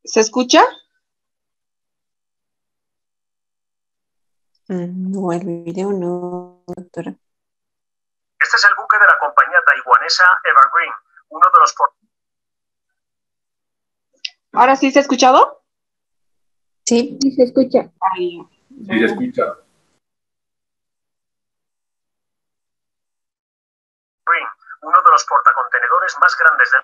¿Se escucha? No, el video no, doctora. Este es el buque de la compañía taiwanesa Evergreen, uno de los... ¿Ahora sí se ha escuchado? Sí, sí se escucha. Ahí. Sí, se escucha. Uno de los portacontenedores más grandes del...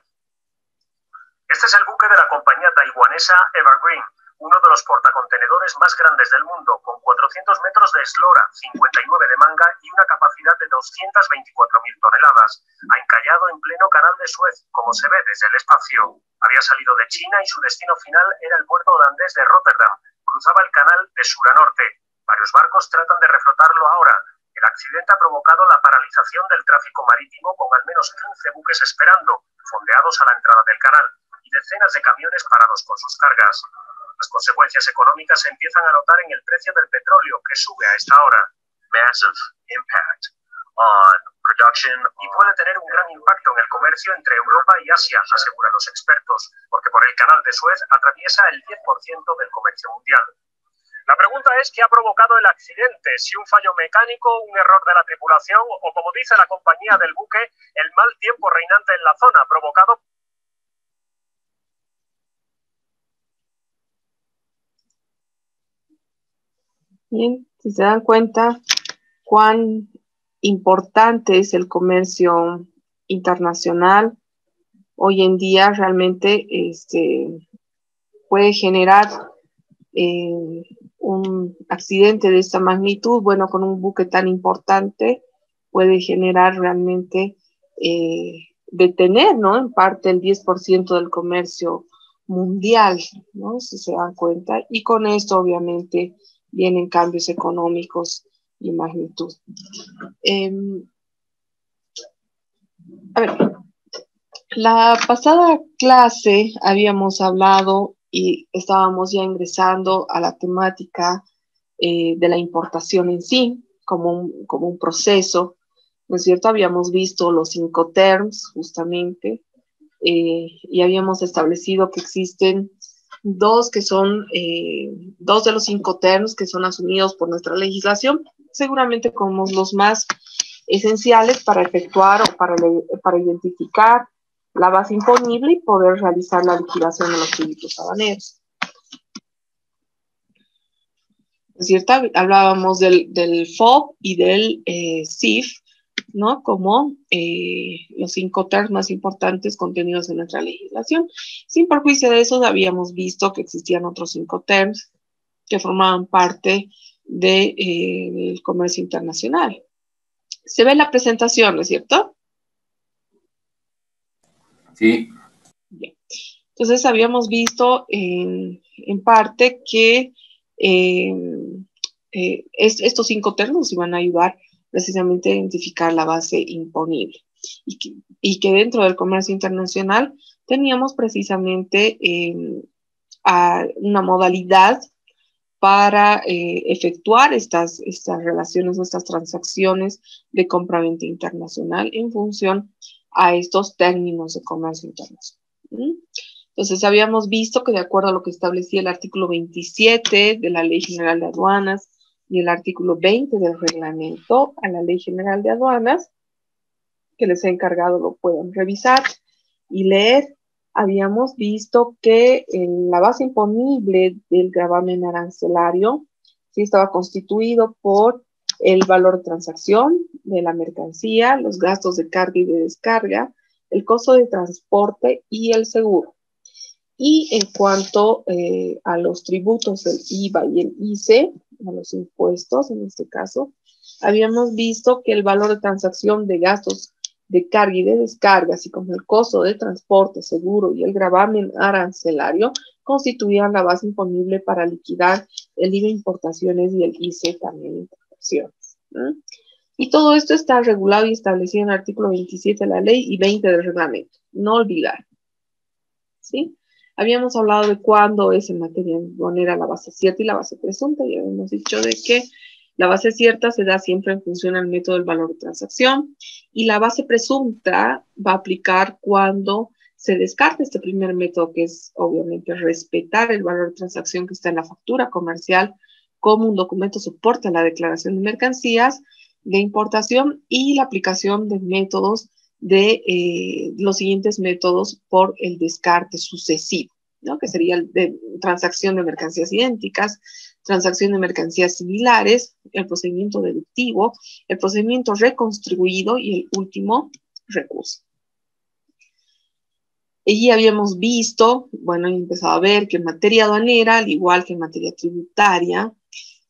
Este es el buque de la compañía taiwanesa Evergreen, uno de los portacontenedores más grandes del mundo, con 400 metros de eslora, 59 de manga y una capacidad de 224.000 toneladas. Ha encallado en pleno canal de Suez, como se ve desde el espacio. Había salido de China y su destino final era el puerto holandés de Rotterdam. Cruzaba el canal de sur a norte. Varios barcos tratan de reflotarlo ahora. El accidente ha provocado la paralización del tráfico marítimo, con al menos 15 buques esperando, fondeados a la entrada del canal, y decenas de camiones parados con sus cargas. Las consecuencias económicas se empiezan a notar en el precio del petróleo, que sube a esta hora. Massive impact on production, y puede tener un gran impacto en el comercio entre Europa y Asia, aseguran los expertos, porque por el canal de Suez atraviesa el 10% del comercio mundial. La pregunta es qué ha provocado el accidente, si un fallo mecánico, un error de la tripulación o, como dice la compañía del buque, el mal tiempo reinante en la zona provocado. Bien, si se dan cuenta cuán importante es el comercio internacional, hoy en día realmente puede generar un accidente de esta magnitud, bueno, con un buque tan importante, puede generar realmente detener, ¿no? En parte el 10% del comercio mundial, ¿no? Si se dan cuenta, y con esto obviamente vienen cambios económicos y magnitud. A ver, la pasada clase habíamos hablado y estábamos ya ingresando a la temática de la importación en sí, como un proceso, ¿no es cierto? Habíamos visto los 5 terms, justamente, y habíamos establecido que existen dos que son, dos de los 5 terms que son asumidos por nuestra legislación, seguramente como los más esenciales para efectuar o para identificar la base imponible y poder realizar la liquidación de los tributos aduaneros. ¿Es cierto? Hablábamos del FOB y del CIF, ¿no? Como los 5 terms más importantes contenidos en nuestra legislación. Sin perjuicio de eso, habíamos visto que existían otros 5 terms que formaban parte del comercio internacional. Se ve la presentación, ¿no es cierto? Sí. Bien. Entonces habíamos visto en parte que estos 5 términos iban a ayudar precisamente a identificar la base imponible y que dentro del comercio internacional teníamos precisamente una modalidad para efectuar estas relaciones, estas transacciones de compra-venta internacional en función a estos términos de comercio internacional. Entonces, habíamos visto que de acuerdo a lo que establecía el artículo 27 de la Ley General de Aduanas y el artículo 20 del reglamento a la Ley General de Aduanas, que les he encargado lo puedan revisar y leer, habíamos visto que la base imponible del gravamen arancelario sí estaba constituido por el valor de transacción de la mercancía, los gastos de carga y de descarga, el costo de transporte y el seguro. Y en cuanto a los tributos del IVA y el ICE, a los impuestos en este caso, habíamos visto que el valor de transacción de gastos de carga y de descarga, así como el costo de transporte, seguro y el gravamen arancelario, constituían la base imponible para liquidar el IVA importaciones y el ICE también importaciones. Y todo esto está regulado y establecido en el artículo 27 de la ley y 20 del reglamento. No olvidar. ¿Sí? Habíamos hablado de cuándo es en materia aduanera la base cierta y la base presunta, y habíamos dicho de que la base cierta se da siempre en función al método del valor de transacción y la base presunta va a aplicar cuando se descarta este primer método, que es obviamente respetar el valor de transacción que está en la factura comercial como un documento soporte a la declaración de mercancías de importación, y la aplicación de métodos de los siguientes métodos por el descarte sucesivo, ¿no? Que sería el de transacción de mercancías idénticas, transacción de mercancías similares, el procedimiento deductivo, el procedimiento reconstruido y el último recurso. Y habíamos visto, bueno, y empezado a ver que en materia aduanera, al igual que en materia tributaria,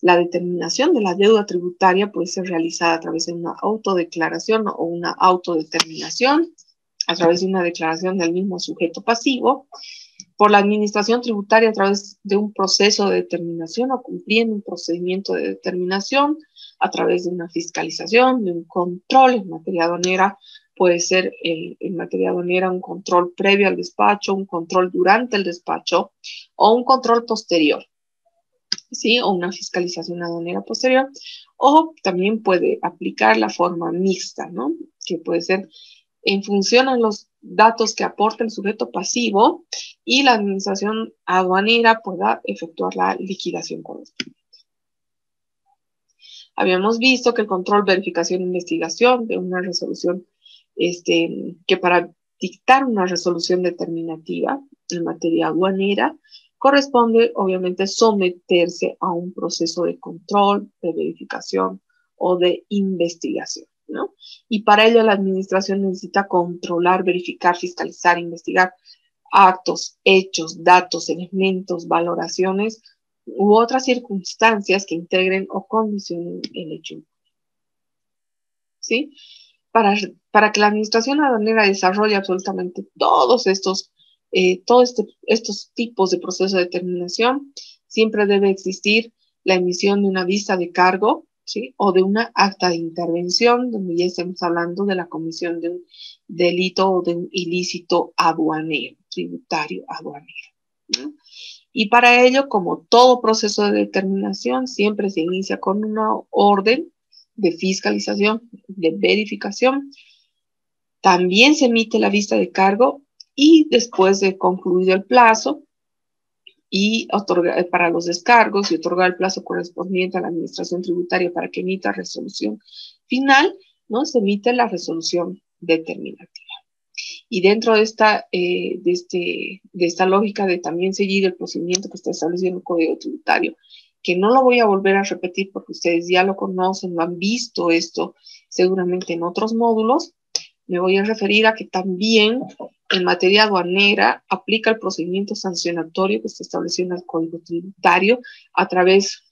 la determinación de la deuda tributaria puede ser realizada a través de una autodeclaración o una autodeterminación, a través de una declaración del mismo sujeto pasivo, por la administración tributaria a través de un proceso de determinación o cumpliendo un procedimiento de determinación, a través de una fiscalización, de un control en materia aduanera. Puede ser en materia aduanera un control previo al despacho, un control durante el despacho o un control posterior, ¿sí? O una fiscalización aduanera posterior. O también puede aplicar la forma mixta, ¿no? Que puede ser en función a los datos que aporta el sujeto pasivo y la administración aduanera pueda efectuar la liquidación correspondiente. Habíamos visto que el control, verificación e investigación de una resolución, que para dictar una resolución determinativa en materia aduanera, corresponde obviamente someterse a un proceso de control, de verificación o de investigación, ¿no? Y para ello la administración necesita controlar, verificar, fiscalizar, investigar actos, hechos, datos, elementos, valoraciones u otras circunstancias que integren o condicionen el hecho, ¿sí? Para que la administración aduanera desarrolle absolutamente todos estos tipos de proceso de determinación, siempre debe existir la emisión de una vista de cargo, ¿sí? O de una acta de intervención, donde ya estamos hablando de la comisión de un delito o de un ilícito aduanero, tributario aduanero, ¿no? Y para ello, como todo proceso de determinación, siempre se inicia con una orden de fiscalización, de verificación. También se emite la vista de cargo y después de concluido el plazo y para los descargos y otorgar el plazo correspondiente a la administración tributaria para que emita resolución final, ¿no? Se emite la resolución determinativa. Y dentro de esta lógica de también seguir el procedimiento que está establecido en el Código Tributario, que no lo voy a volver a repetir porque ustedes ya lo conocen, lo han visto esto seguramente en otros módulos, me voy a referir a que también en materia aduanera aplica el procedimiento sancionatorio que está establecido en el Código Tributario a través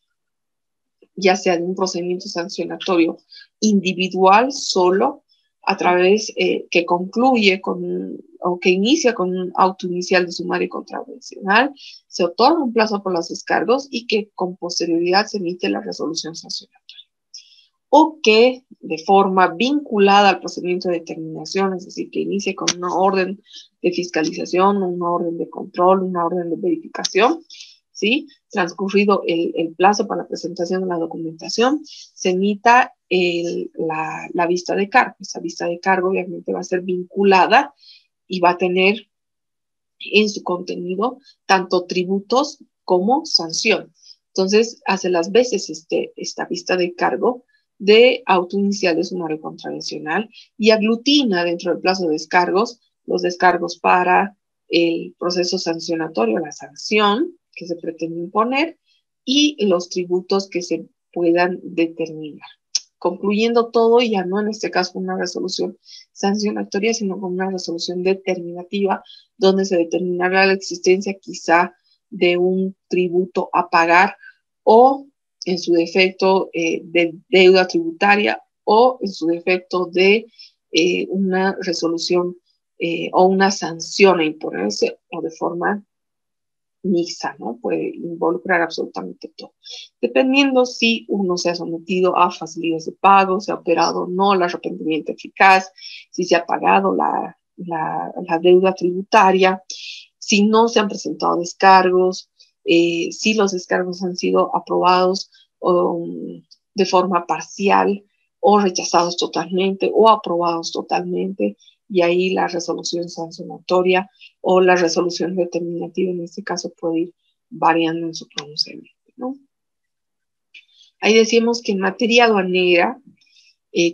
ya sea de un procedimiento sancionatorio individual solo, a través que concluye o que inicia con un auto inicial de sumario contravencional, se otorga un plazo por los descargos y que con posterioridad se emite la resolución sancionatoria. O que de forma vinculada al procedimiento de determinación, es decir, que inicie con una orden de fiscalización, una orden de control, una orden de verificación, ¿sí? Transcurrido el plazo para la presentación de la documentación, se emita la vista de cargo. Esa vista de cargo obviamente va a ser vinculada y va a tener en su contenido tanto tributos como sanción. Entonces, hace las veces esta vista de cargo de auto inicial de sumario contravencional y aglutina dentro del plazo de descargos los descargos para el proceso sancionatorio, la sanción que se pretende imponer y los tributos que se puedan determinar. Concluyendo todo, ya no en este caso con una resolución sancionatoria, sino con una resolución determinativa, donde se determinará la existencia quizá de un tributo a pagar o en su defecto de deuda tributaria o en su defecto de una resolución o una sanción a imponerse o de forma mixta, ¿no? Puede involucrar absolutamente todo. Dependiendo si uno se ha sometido a facilidades de pago, si ha operado o no el arrepentimiento eficaz, si se ha pagado la deuda tributaria, si no se han presentado descargos, si los descargos han sido aprobados de forma parcial o rechazados totalmente o aprobados totalmente, y ahí la resolución sancionatoria o la resolución determinativa en este caso puede ir variando en su pronunciamiento, ¿no? Ahí decíamos que en materia aduanera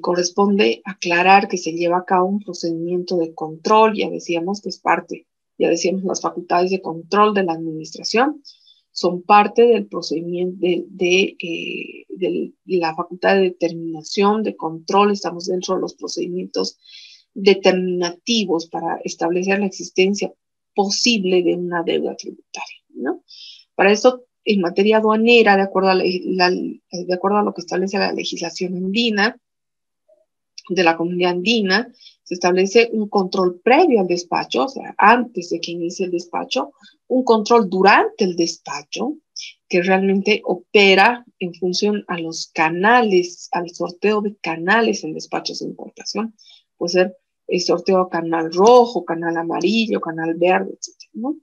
corresponde aclarar que se lleva a cabo un procedimiento de control, ya decíamos que es parte, ya decíamos las facultades de control de la administración, son parte del procedimiento de la facultad de determinación, de control, estamos dentro de los procedimientos determinativos para establecer la existencia posible de una deuda tributaria, ¿no? Para eso, en materia aduanera, de acuerdo a lo que establece la legislación andina, de la comunidad andina, se establece un control previo al despacho, o sea, antes de que inicie el despacho, un control durante el despacho, que realmente opera en función a los canales, al sorteo de canales en despachos de importación. Puede ser el sorteo canal rojo, canal amarillo, canal verde, etc., ¿no?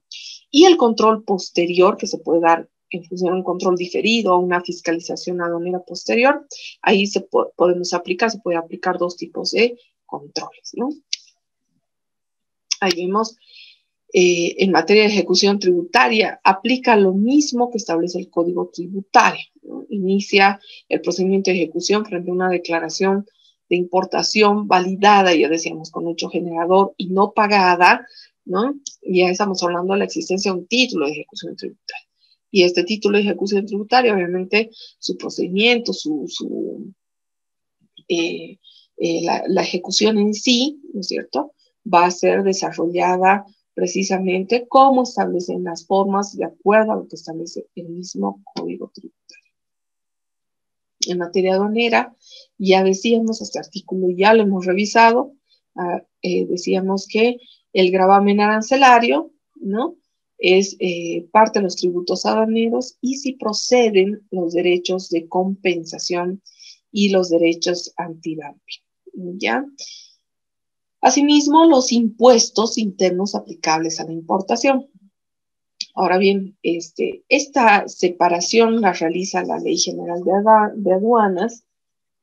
Y el control posterior, que se puede dar en función de un control diferido o una fiscalización aduanera posterior, ahí se puede aplicar dos tipos de controles, ¿no? Ahí vemos, en materia de ejecución tributaria, aplica lo mismo que establece el Código Tributario, ¿no? Inicia el procedimiento de ejecución frente a una declaración de importación validada, ya decíamos, con hecho generador y no pagada, ¿no? Ya estamos hablando de la existencia de un título de ejecución tributaria. Y este título de ejecución tributaria, obviamente, su procedimiento, la ejecución en sí, ¿no es cierto?, va a ser desarrollada precisamente como establecen las formas de acuerdo a lo que establece el mismo Código Tributario. En materia aduanera, ya decíamos, este artículo ya lo hemos revisado, decíamos que el gravamen arancelario, ¿no?, es parte de los tributos aduaneros y si proceden los derechos de compensación y los derechos antidumping, ¿ya? Asimismo, los impuestos internos aplicables a la importación. Ahora bien, esta separación la realiza la Ley General de Aduanas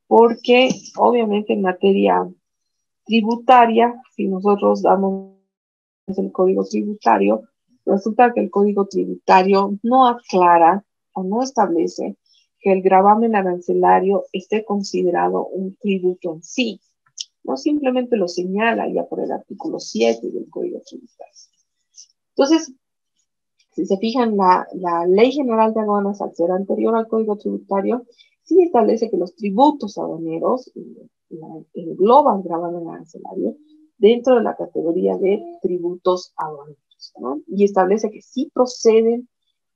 porque obviamente en materia tributaria, si nosotros damos el Código Tributario, resulta que el Código Tributario no aclara o no establece que el gravamen arancelario esté considerado un tributo en sí. No simplemente lo señala ya por el artículo 7 del Código Tributario. Entonces, si se fijan, la Ley General de Aduanas, al ser anterior al Código Tributario, sí establece que los tributos aduaneros engloban el gravamen arancelario dentro de la categoría de tributos aduaneros, ¿no? Y establece que sí proceden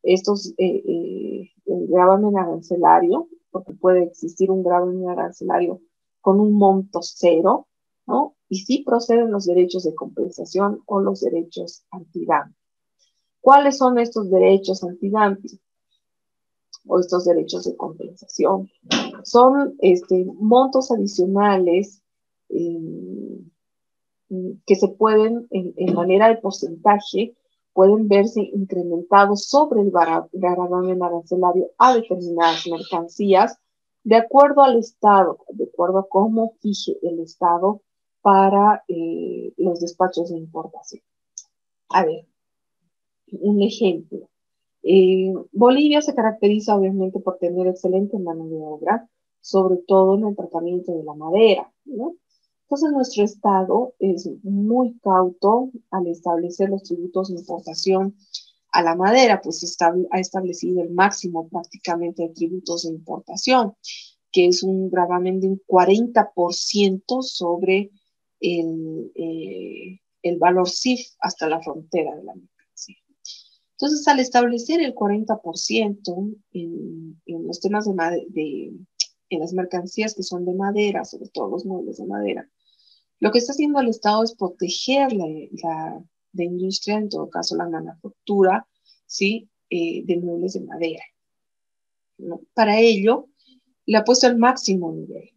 estos el gravamen arancelario, porque puede existir un gravamen arancelario con un monto cero, ¿no? Y sí proceden los derechos de compensación o los derechos antidumping. ¿Cuáles son estos derechos antidumping o estos derechos de compensación? Son montos adicionales que se pueden, en manera de porcentaje, pueden verse incrementados sobre el gravamen arancelario a determinadas mercancías, de acuerdo al Estado, de acuerdo a cómo fije el Estado para los despachos de importación. A ver, un ejemplo. Bolivia se caracteriza obviamente por tener excelente mano de obra, sobre todo en el tratamiento de la madera, ¿no? Entonces nuestro Estado es muy cauto al establecer los tributos de importación a la madera, pues ha establecido el máximo prácticamente de tributos de importación, que es un gravamen de un 40% sobre el valor CIF hasta la frontera de la mercancía. Entonces, al establecer el 40% en los temas en las mercancías que son de madera, sobre todo los muebles de madera, lo que está haciendo el Estado es proteger la industria, en todo caso la manufactura, ¿sí?, de muebles de madera, ¿no? Para ello, le ha puesto el máximo nivel.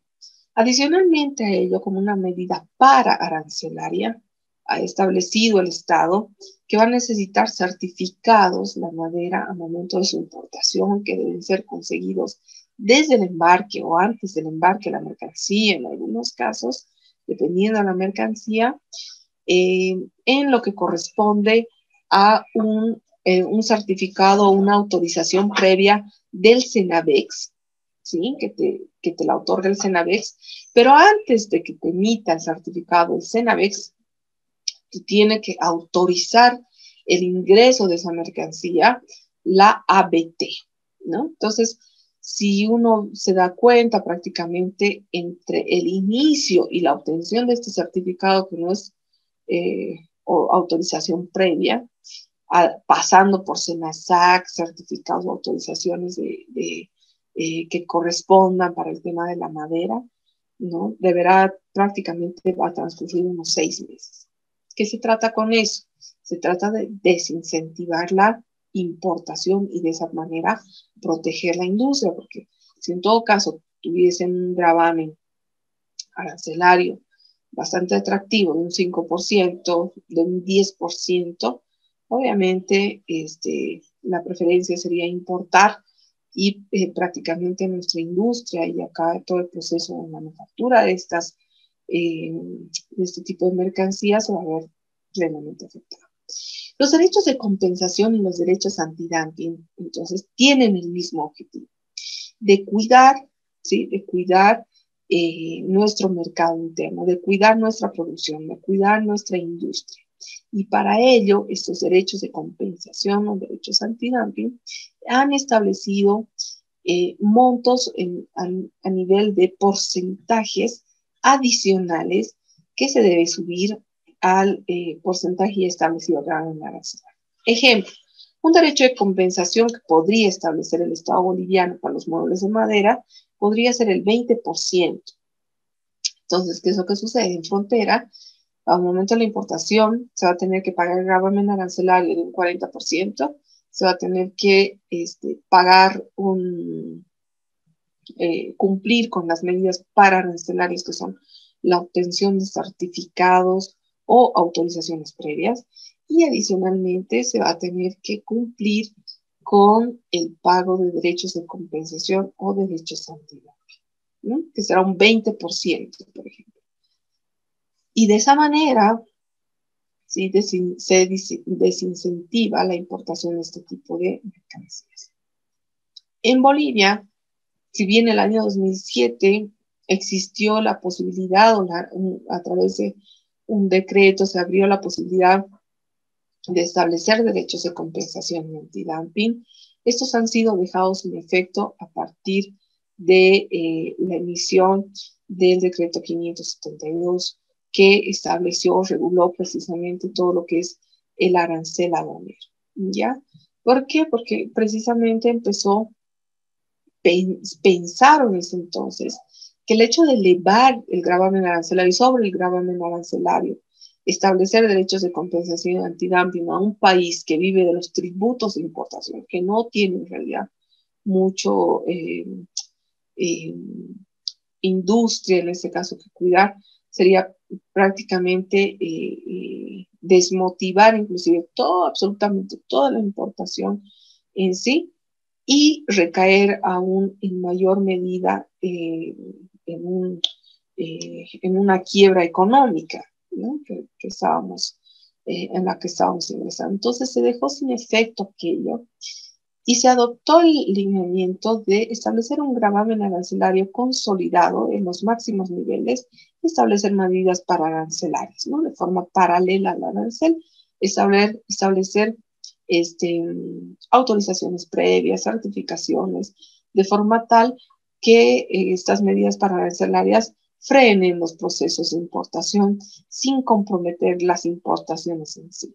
Adicionalmente a ello, como una medida para arancelaria, ha establecido el Estado que va a necesitar certificados la madera a momento de su importación, que deben ser conseguidos desde el embarque o antes del embarque de la mercancía, en algunos casos, dependiendo de la mercancía, en lo que corresponde a un certificado o una autorización previa del Cenavex, ¿sí? Que te la otorga el Cenavex, pero antes de que te emita el certificado del Cenavex, tú tienes que autorizar el ingreso de esa mercancía, la ABT, ¿no? Entonces, si uno se da cuenta prácticamente entre el inicio y la obtención de este certificado, que no es o autorización previa, pasando por SENASAC, certificados o autorizaciones que correspondan para el tema de la madera, ¿no? Deberá prácticamente va a transcurrir unos 6 meses. ¿Qué se trata con eso? Se trata de desincentivar la importación y de esa manera proteger la industria, porque si en todo caso tuviesen un gravamen arancelario bastante atractivo, de un 5%, de un 10%, obviamente la preferencia sería importar y prácticamente nuestra industria y acá todo el proceso de manufactura de este tipo de mercancías se va a ver plenamente afectado. Los derechos de compensación y los derechos antidumping, entonces, tienen el mismo objetivo, de cuidar, ¿sí? De cuidar nuestro mercado interno, de cuidar nuestra producción, de cuidar nuestra industria. Y para ello, estos derechos de compensación o derechos antidumping han establecido montos a nivel de porcentajes adicionales que se debe subir al porcentaje establecido en la arancel. Ejemplo, un derecho de compensación que podría establecer el Estado boliviano para los muebles de madera podría ser el 20%. Entonces, ¿qué es lo que sucede? En frontera, al momento de la importación, se va a tener que pagar el gravamen arancelario de un 40%, se va a tener que pagar cumplir con las medidas pararancelarias, que son la obtención de certificados o autorizaciones previas, y adicionalmente se va a tener que cumplir con el pago de derechos de compensación o derechos antidumping, ¿no? Que será un 20%, por ejemplo. Y de esa manera, ¿sí? Se desincentiva la importación de este tipo de mercancías. En Bolivia, si bien el año 2007 existió la posibilidad, a través de un decreto se abrió la posibilidad de establecer derechos de compensación y antidumping, estos han sido dejados sin efecto a partir de la emisión del decreto 572 que estableció, reguló precisamente todo lo que es el arancel aduanero, ¿ya? ¿Por qué? Porque precisamente pensaron en ese entonces que el hecho de elevar el gravamen arancelario sobre el gravamen arancelario, establecer derechos de compensación antidumping a un país que vive de los tributos de importación, que no tiene en realidad mucho industria, en este caso, que cuidar, sería prácticamente desmotivar inclusive absolutamente toda la importación en sí, y recaer aún en mayor medida en una quiebra económica, ¿no? En la que estábamos ingresando. Entonces se dejó sin efecto aquello y se adoptó el lineamiento de establecer un gravamen arancelario consolidado en los máximos niveles y establecer medidas pararancelarias, ¿no? De forma paralela al arancel, establecer autorizaciones previas, certificaciones, de forma tal que estas medidas pararancelarias frenen los procesos de importación sin comprometer las importaciones en sí.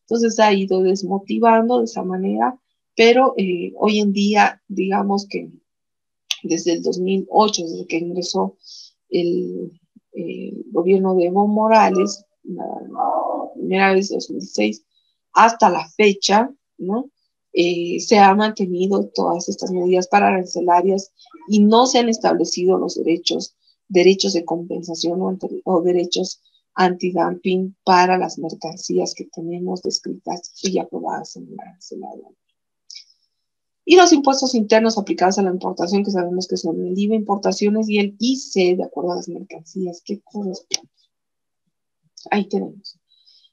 Entonces ha ido desmotivando de esa manera, pero hoy en día, digamos que desde el 2008, desde que ingresó el gobierno de Evo Morales, la primera vez 2006, hasta la fecha, ¿no? Se han mantenido todas estas medidas pararancelarias y no se han establecido los derechos de compensación o derechos antidumping para las mercancías que tenemos descritas y aprobadas en el arancelario. Y los impuestos internos aplicados a la importación, que sabemos que son el IVA importaciones y el IC, de acuerdo a las mercancías que corresponden. Ahí tenemos.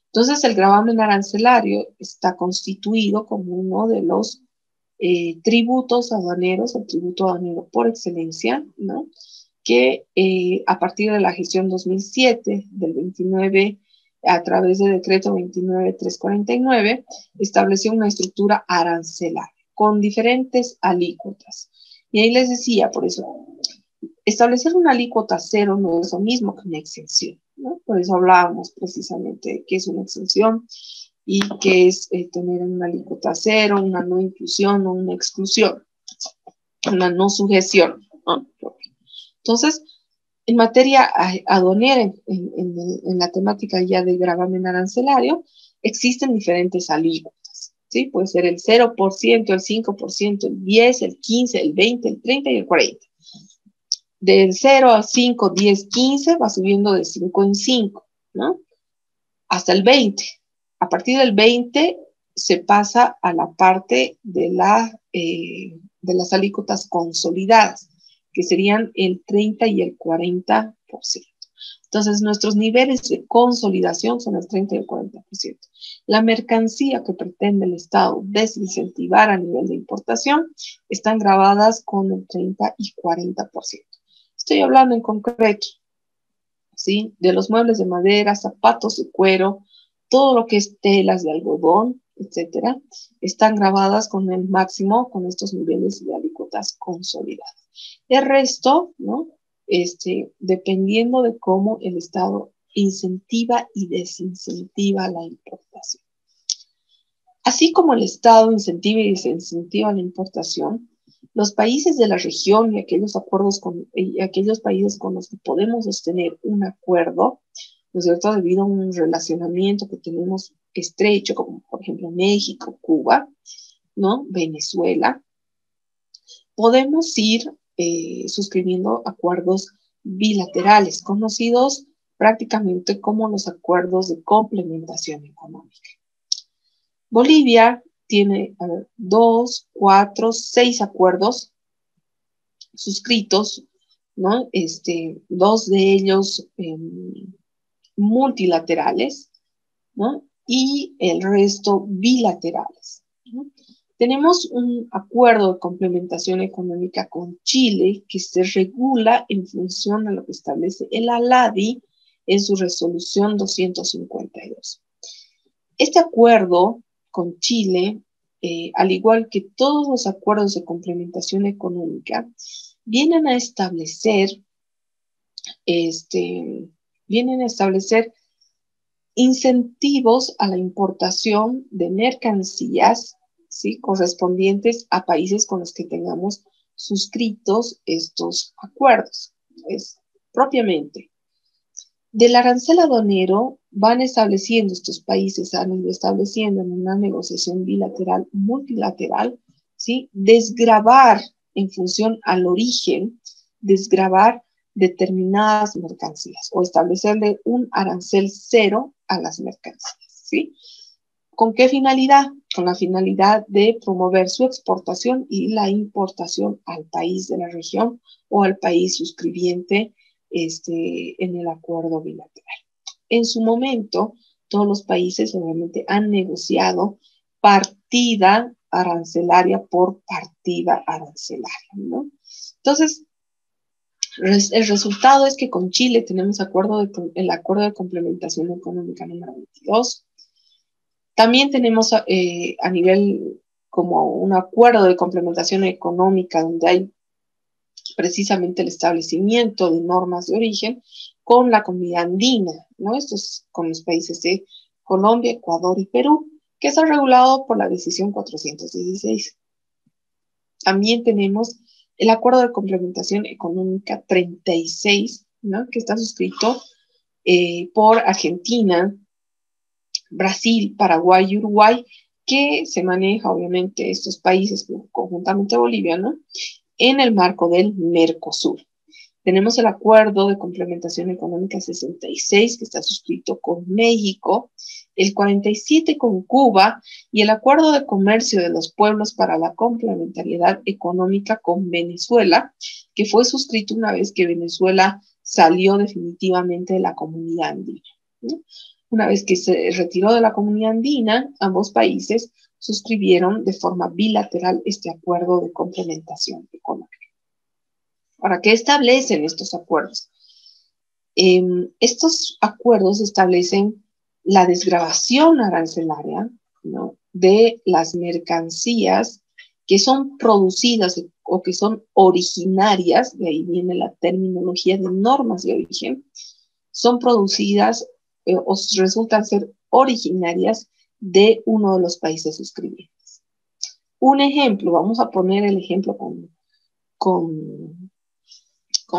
Entonces, el gravamen arancelario está constituido como uno de los tributos aduaneros, el tributo aduanero por excelencia, ¿no? Que a partir de la gestión 2007, del 29, a través del decreto 29.349, estableció una estructura arancelaria con diferentes alícuotas. Y ahí les decía, por eso, establecer una alícuota cero no es lo mismo que una exención, ¿no? Por eso hablábamos precisamente de qué es una exención y qué es tener una alícuota cero, una no inclusión o una exclusión, una no sujeción, ¿no? Entonces, en materia aduanera, en la temática ya de gravamen arancelario, existen diferentes alícuotas, ¿sí? Puede ser el 0%, el 5%, el 10%, el 15%, el 20%, el 30% y el 40%. Del 0 al 5, 10, 15 va subiendo de 5 en 5, ¿no? Hasta el 20. A partir del 20 se pasa a la parte de las alícuotas consolidadas, que serían el 30 y el 40%. Entonces, nuestros niveles de consolidación son el 30 y el 40%. La mercancía que pretende el Estado desincentivar a nivel de importación están grabadas con el 30 y 40%. Estoy hablando en concreto, ¿sí? De los muebles de madera, zapatos de cuero, todo lo que es telas de algodón, etcétera, están grabadas con el máximo, con estos niveles de alícuotas consolidadas. El resto, ¿no? Dependiendo de cómo el Estado incentiva y desincentiva la importación. Así como el Estado incentiva y desincentiva la importación, los países de la región y aquellos países con los que podemos sostener un acuerdo, ¿no es cierto?, debido a un relacionamiento que tenemos estrecho, como por ejemplo México, Cuba, ¿no?, Venezuela, podemos ir suscribiendo acuerdos bilaterales, conocidos prácticamente como los acuerdos de complementación económica. Bolivia tiene 2, 4, 6 acuerdos suscritos, ¿no? 2 de ellos multilaterales, ¿no? Y el resto bilaterales, ¿no? Tenemos un acuerdo de complementación económica con Chile que se regula en función a lo que establece el ALADI en su resolución 252. Este acuerdo con Chile, al igual que todos los acuerdos de complementación económica, vienen a establecer incentivos a la importación de mercancías, ¿sí?, correspondientes a países con los que tengamos suscritos estos acuerdos. Propiamente, del arancel aduanero van estableciendo estos países, han ido estableciendo en una negociación bilateral, multilateral, ¿sí?, desgravar en función al origen, desgravar determinadas mercancías o establecerle un arancel cero a las mercancías, ¿sí? ¿Con qué finalidad? Con la finalidad de promover su exportación y la importación al país de la región o al país suscribiente en el acuerdo bilateral. En su momento, todos los países obviamente han negociado partida arancelaria por partida arancelaria, ¿no? Entonces, el resultado es que con Chile tenemos el acuerdo de complementación económica número 22. También tenemos a nivel como un acuerdo de complementación económica donde hay precisamente el establecimiento de normas de origen con la comunidad andina, ¿no? Estos con los países de Colombia, Ecuador y Perú, que está regulado por la decisión 416. También tenemos el acuerdo de complementación económica 36, ¿no?, que está suscrito por Argentina, Brasil, Paraguay y Uruguay, que se maneja obviamente estos países conjuntamente Bolivia, ¿no?, en el marco del Mercosur. Tenemos el acuerdo de complementación económica 66, que está suscrito con México, el 47 con Cuba y el Acuerdo de Comercio de los Pueblos para la Complementariedad Económica con Venezuela, que fue suscrito una vez que Venezuela salió definitivamente de la comunidad andina, ¿no? Una vez que se retiró de la comunidad andina, ambos países suscribieron de forma bilateral este acuerdo de complementación económica. Ahora, ¿qué establecen estos acuerdos? Estos acuerdos establecen la desgravación arancelaria, ¿no?, de las mercancías que son producidas o que son originarias, de ahí viene la terminología de normas de origen, son producidas o resultan ser originarias de uno de los países suscribientes. Un ejemplo, vamos a poner el ejemplo con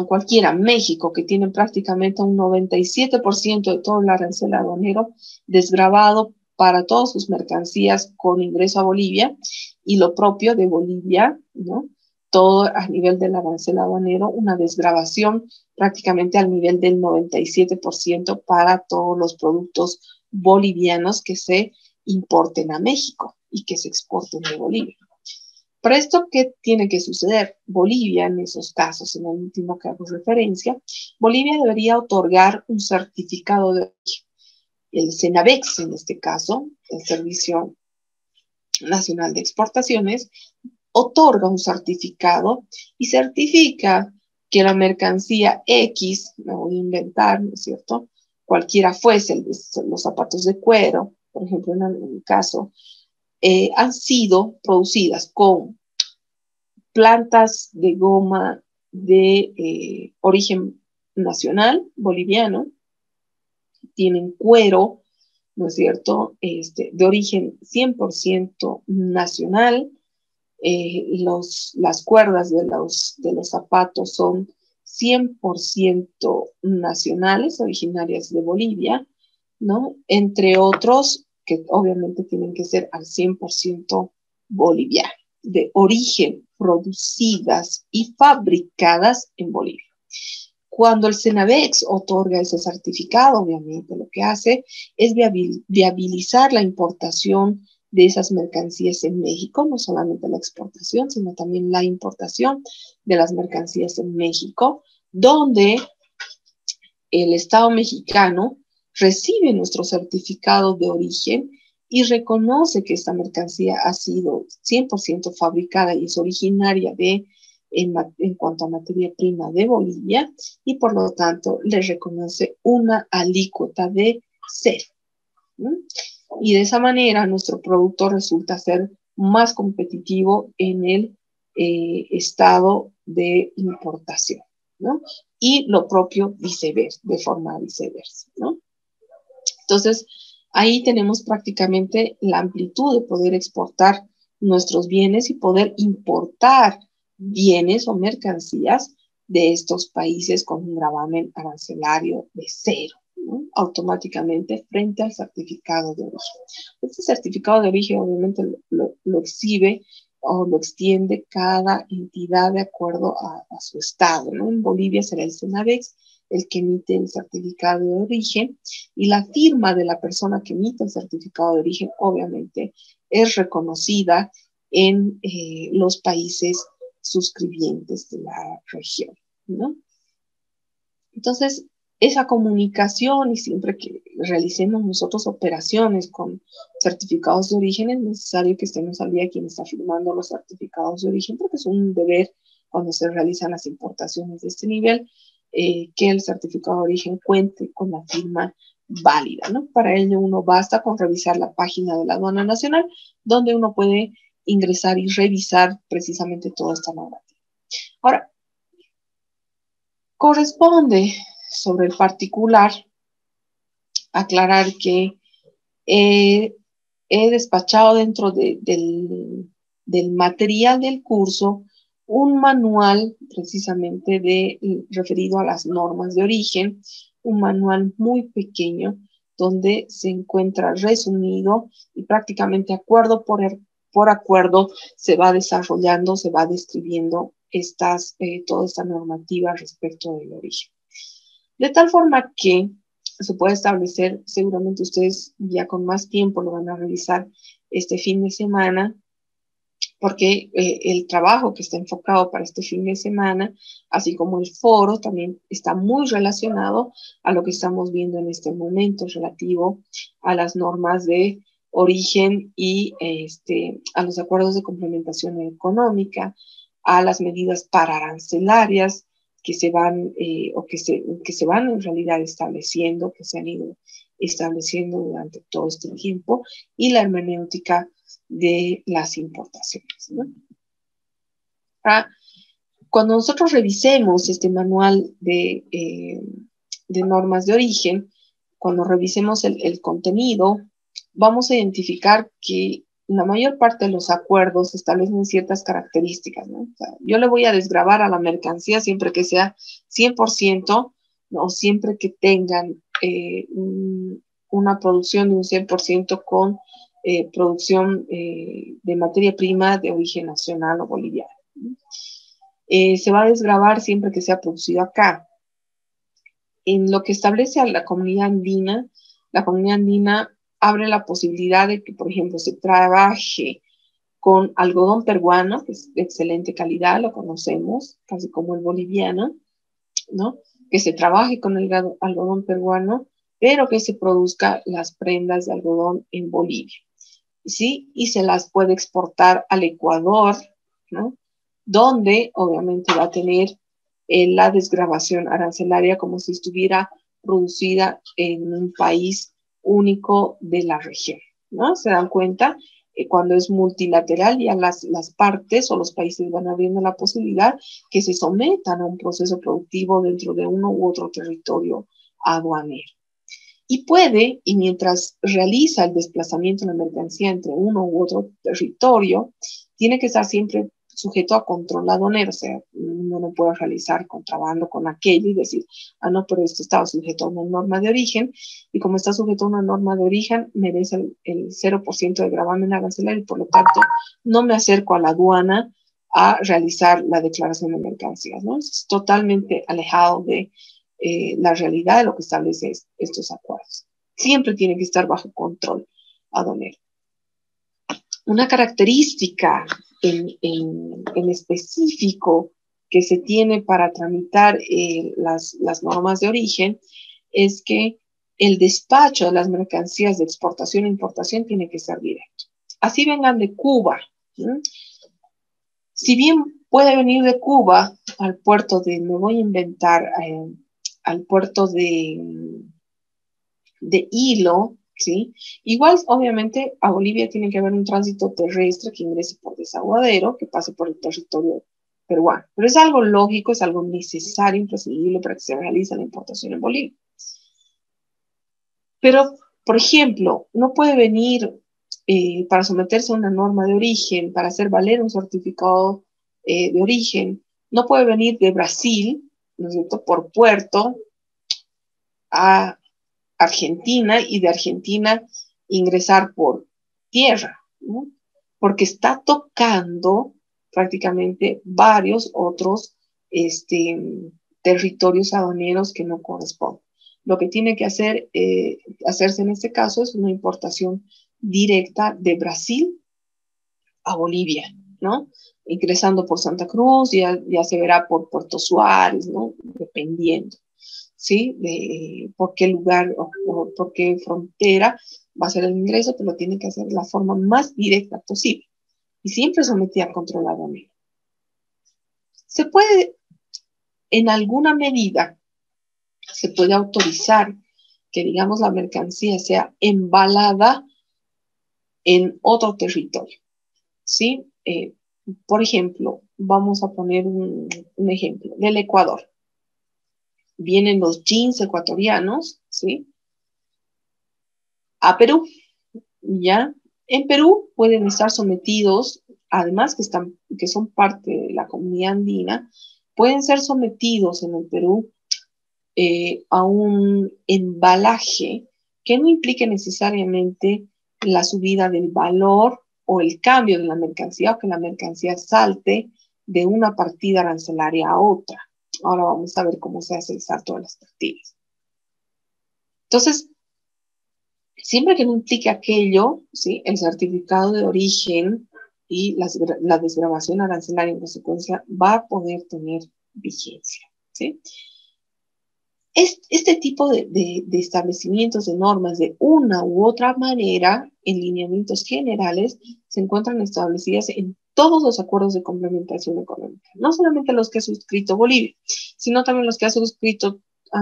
cualquiera, México, que tiene prácticamente un 97% de todo el arancel aduanero desgravado para todas sus mercancías con ingreso a Bolivia, y lo propio de Bolivia, ¿no? Todo a nivel del arancel aduanero, una desgravación prácticamente al nivel del 97% para todos los productos bolivianos que se importen a México y que se exporten de Bolivia. Para esto, ¿qué tiene que suceder? Bolivia, en esos casos, en el último que hago referencia, Bolivia debería otorgar un certificado de origen. El Cenavex, en este caso, el Servicio Nacional de Exportaciones, otorga un certificado y certifica que la mercancía X, me voy a inventar, ¿no es cierto?, cualquiera fuese, los zapatos de cuero, por ejemplo, en el caso, han sido producidas con plantas de goma de origen nacional, boliviano, tienen cuero, ¿no es cierto?, de origen 100% nacional. Las cuerdas de los zapatos son 100% nacionales, originarias de Bolivia, ¿no?, entre otros que obviamente tienen que ser al 100% boliviano, de origen, producidas y fabricadas en Bolivia. Cuando el Cenavex otorga ese certificado, obviamente lo que hace es viabilizar la importación de esas mercancías en México, no solamente la exportación, sino también la importación de las mercancías en México, donde el Estado mexicano recibe nuestro certificado de origen y reconoce que esta mercancía ha sido 100% fabricada y es originaria en cuanto a materia prima de Bolivia, y por lo tanto le reconoce una alícuota de 0. ¿No? Y de esa manera nuestro producto resulta ser más competitivo en el estado de importación, ¿no? Y lo propio viceversa, de forma viceversa, ¿no? Entonces, ahí tenemos prácticamente la amplitud de poder exportar nuestros bienes y poder importar bienes o mercancías de estos países con un gravamen arancelario de 0, ¿no?, automáticamente frente al certificado de origen. Este certificado de origen obviamente lo exhibe o lo extiende cada entidad de acuerdo a su estado, ¿no? En Bolivia será el Cenavex el que emite el certificado de origen, y la firma de la persona que emite el certificado de origen obviamente es reconocida en los países suscribientes de la región, ¿no? Entonces, esa comunicación, y siempre que realicemos nosotros operaciones con certificados de origen, es necesario que estemos al día quien está firmando los certificados de origen, porque es un deber cuando se realizan las importaciones de este nivel, que el certificado de origen cuente con la firma válida, ¿no? Para ello uno basta con revisar la página de la Aduana Nacional, donde uno puede ingresar y revisar precisamente toda esta normativa. Ahora, corresponde sobre el particular aclarar que he despachado dentro del material del curso un manual precisamente referido a las normas de origen, un manual muy pequeño donde se encuentra resumido y prácticamente acuerdo por acuerdo se va desarrollando, se va describiendo toda esta normativa respecto del origen. De tal forma que se puede establecer, seguramente ustedes ya con más tiempo lo van a revisar este fin de semana, porque el trabajo que está enfocado para este fin de semana, así como el foro, también está muy relacionado a lo que estamos viendo en este momento relativo a las normas de origen y a los acuerdos de complementación económica, a las medidas pararancelarias que se van que se van en realidad estableciendo, que se han ido estableciendo durante todo este tiempo, y la hermenéutica de las importaciones, ¿no? Cuando nosotros revisemos este manual de normas de origen, cuando revisemos el contenido, vamos a identificar que la mayor parte de los acuerdos establecen ciertas características, ¿no? O sea, yo le voy a desgravar a la mercancía siempre que sea 100%, ¿no? Siempre que tengan una producción de un 100% con producción de materia prima de origen nacional o boliviano, ¿no? Se va a desgravar siempre que sea producido acá. En lo que establece a la comunidad andina abre la posibilidad de que, por ejemplo, se trabaje con algodón peruano, que es de excelente calidad, lo conocemos, casi como el boliviano, ¿no? Que se trabaje con el algodón peruano, pero que se produzca las prendas de algodón en Bolivia, ¿sí? Y se las puede exportar al Ecuador, ¿no? Donde obviamente va a tener la desgravación arancelaria como si estuviera producida en un país único de la región, ¿no? ¿Se dan cuenta? Cuando es multilateral, ya las partes o los países van abriendo la posibilidad que se sometan a un proceso productivo dentro de uno u otro territorio aduanero. Y puede, y mientras realiza el desplazamiento de la mercancía entre uno u otro territorio, tiene que estar siempre sujeto a control aduanero. O sea, uno no puede realizar contrabando con aquello y decir, ah, no, pero esto estaba sujeto a una norma de origen, y como está sujeto a una norma de origen, merece el 0% de gravamen arancelario, y por lo tanto, no me acerco a la aduana a realizar la declaración de mercancías, ¿no? Es totalmente alejado de la realidad de lo que establece estos acuerdos. Siempre tiene que estar bajo control aduanero. Una característica en específico que se tiene para tramitar las normas de origen es que el despacho de las mercancías de exportación e importación tiene que ser directo. Así vengan de Cuba, ¿sí? Si bien puede venir de Cuba al puerto de, me voy a inventar, al puerto de Hilo, ¿sí? Igual, obviamente, a Bolivia tiene que haber un tránsito terrestre que ingrese por Desaguadero, que pase por el territorio peruano. Pero es algo lógico, es algo necesario, imprescindible para que se realice la importación en Bolivia. Pero, por ejemplo, no puede venir para someterse a una norma de origen, para hacer valer un certificado de origen, no puede venir de Brasil, ¿no es cierto?, por puerto a Argentina, y de Argentina ingresar por tierra, ¿no? Porque está tocando prácticamente varios otros territorios aduaneros que no corresponden. Lo que tiene que hacerse en este caso es una importación directa de Brasil a Bolivia, ¿no? Ingresando por Santa Cruz, ya se verá por Puerto Suárez, ¿no? Dependiendo, ¿sí? De por qué lugar o por qué frontera va a ser el ingreso, pero tiene que hacer de la forma más directa posible y siempre sometida a control aduanero. Se puede, en alguna medida, se puede autorizar que, digamos, la mercancía sea embalada en otro territorio, ¿sí? Por ejemplo, vamos a poner un ejemplo del Ecuador. Vienen los jeans ecuatorianos, ¿sí?, a Perú, ¿ya? En Perú pueden estar sometidos, además que son parte de la comunidad andina, pueden ser sometidos en el Perú a un embalaje que no implique necesariamente la subida del valor o el cambio de la mercancía, o que la mercancía salte de una partida arancelaria a otra. Ahora vamos a ver cómo se hace el salto de las partidas. Entonces, siempre que no implique aquello, ¿sí? El certificado de origen y la desgravación arancelaria en consecuencia va a poder tener vigencia, ¿sí? Este tipo de establecimientos de normas de una u otra manera en lineamientos generales se encuentran establecidas en todos los acuerdos de complementación económica, no solamente los que ha suscrito Bolivia, sino también los que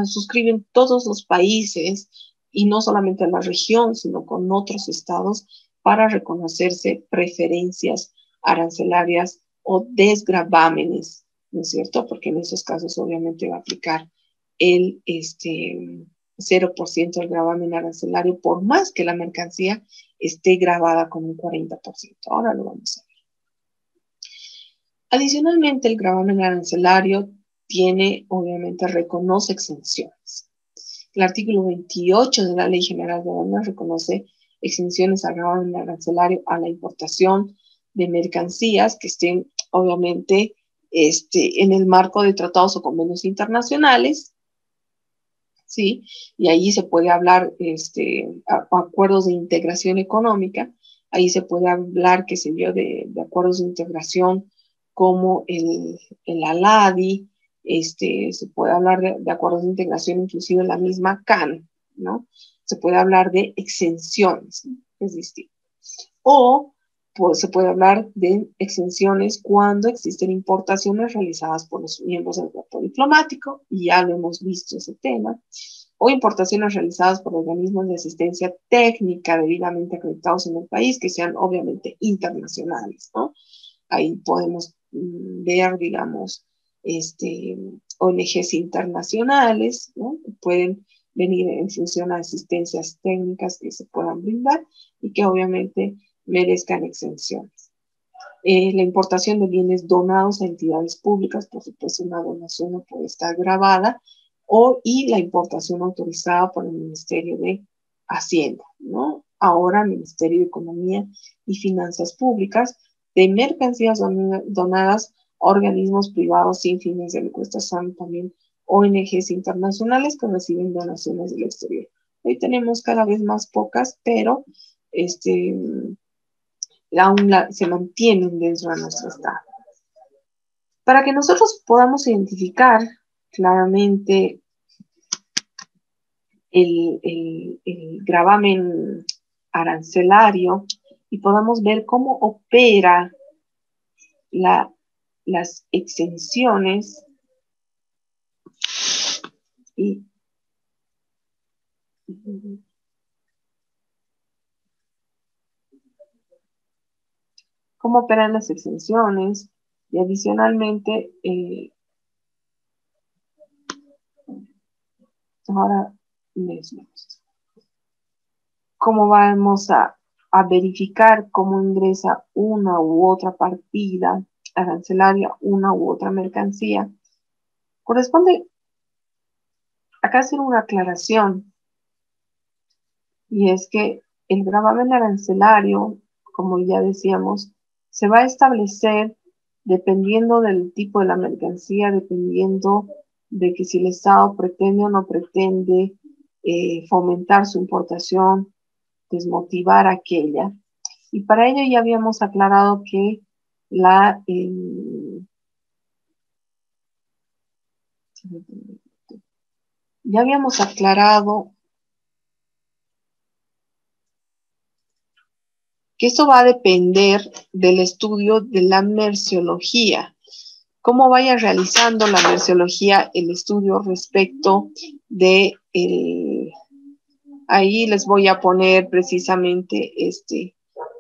suscriben todos los países y no solamente la región, sino con otros estados para reconocerse preferencias arancelarias o desgravámenes, ¿no es cierto? Porque en esos casos obviamente va a aplicar el 0% del gravamen arancelario, por más que la mercancía esté grabada con un 40%. Ahora lo vamos a ver. Adicionalmente, el gravamen arancelario obviamente, reconoce exenciones. El artículo 28 de la Ley General de Aduanas reconoce exenciones al gravamen arancelario a la importación de mercancías que estén, obviamente, en el marco de tratados o convenios internacionales, ¿sí? Y ahí se puede hablar, acuerdos de integración económica, ahí se puede hablar, qué sé yo, de acuerdos de integración como el ALADI, se puede hablar de acuerdos de integración inclusive en la misma CAN, ¿no? Se puede hablar de exenciones, ¿no? Es distinto. O pues, se puede hablar de exenciones cuando existen importaciones realizadas por los miembros del cuerpo diplomático, y ya lo hemos visto ese tema, o importaciones realizadas por organismos de asistencia técnica debidamente acreditados en el país, que sean obviamente internacionales, ¿no? Ahí podemos ver, digamos, ONGs internacionales, ¿no? Pueden venir en función a asistencias técnicas que se puedan brindar y que obviamente merezcan exenciones. La importación de bienes donados a entidades públicas, por supuesto una donación no puede estar grabada, y la importación autorizada por el Ministerio de Hacienda, ¿no? Ahora Ministerio de Economía y Finanzas Públicas, de mercancías donadas a organismos privados sin fines de lucro. Estas son también ONGs internacionales que reciben donaciones del exterior. Hoy tenemos cada vez más pocas, pero aún se mantienen dentro de nuestro estado. Para que nosotros podamos identificar claramente el gravamen arancelario y podamos ver cómo opera las exenciones y cómo operan las exenciones, y adicionalmente ahora les muestro cómo vamos a verificar cómo ingresa una u otra partida arancelaria, una u otra mercancía. Corresponde acá hacer una aclaración, y es que el gravamen arancelario, como ya decíamos, se va a establecer dependiendo del tipo de la mercancía, dependiendo de que si el Estado pretende o no pretende fomentar su importación, desmotivar aquella. Y para ello ya habíamos aclarado que ya habíamos aclarado que esto va a depender del estudio de la merciología, cómo vaya realizando la merciología el estudio respecto de ahí les voy a poner precisamente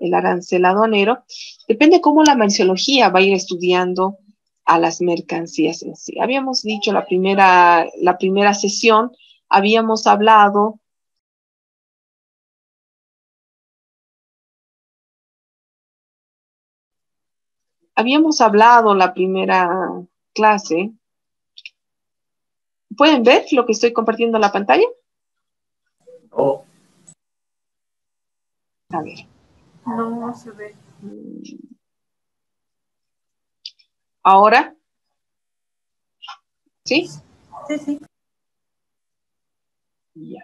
el arancel aduanero. Depende cómo la merciología va a ir estudiando a las mercancías en sí. Habíamos dicho la primera sesión, habíamos hablado la primera clase. ¿Pueden ver lo que estoy compartiendo en la pantalla? Oh, A ver. No se ve. ¿Ahora? ¿Sí? Sí, sí. Ya.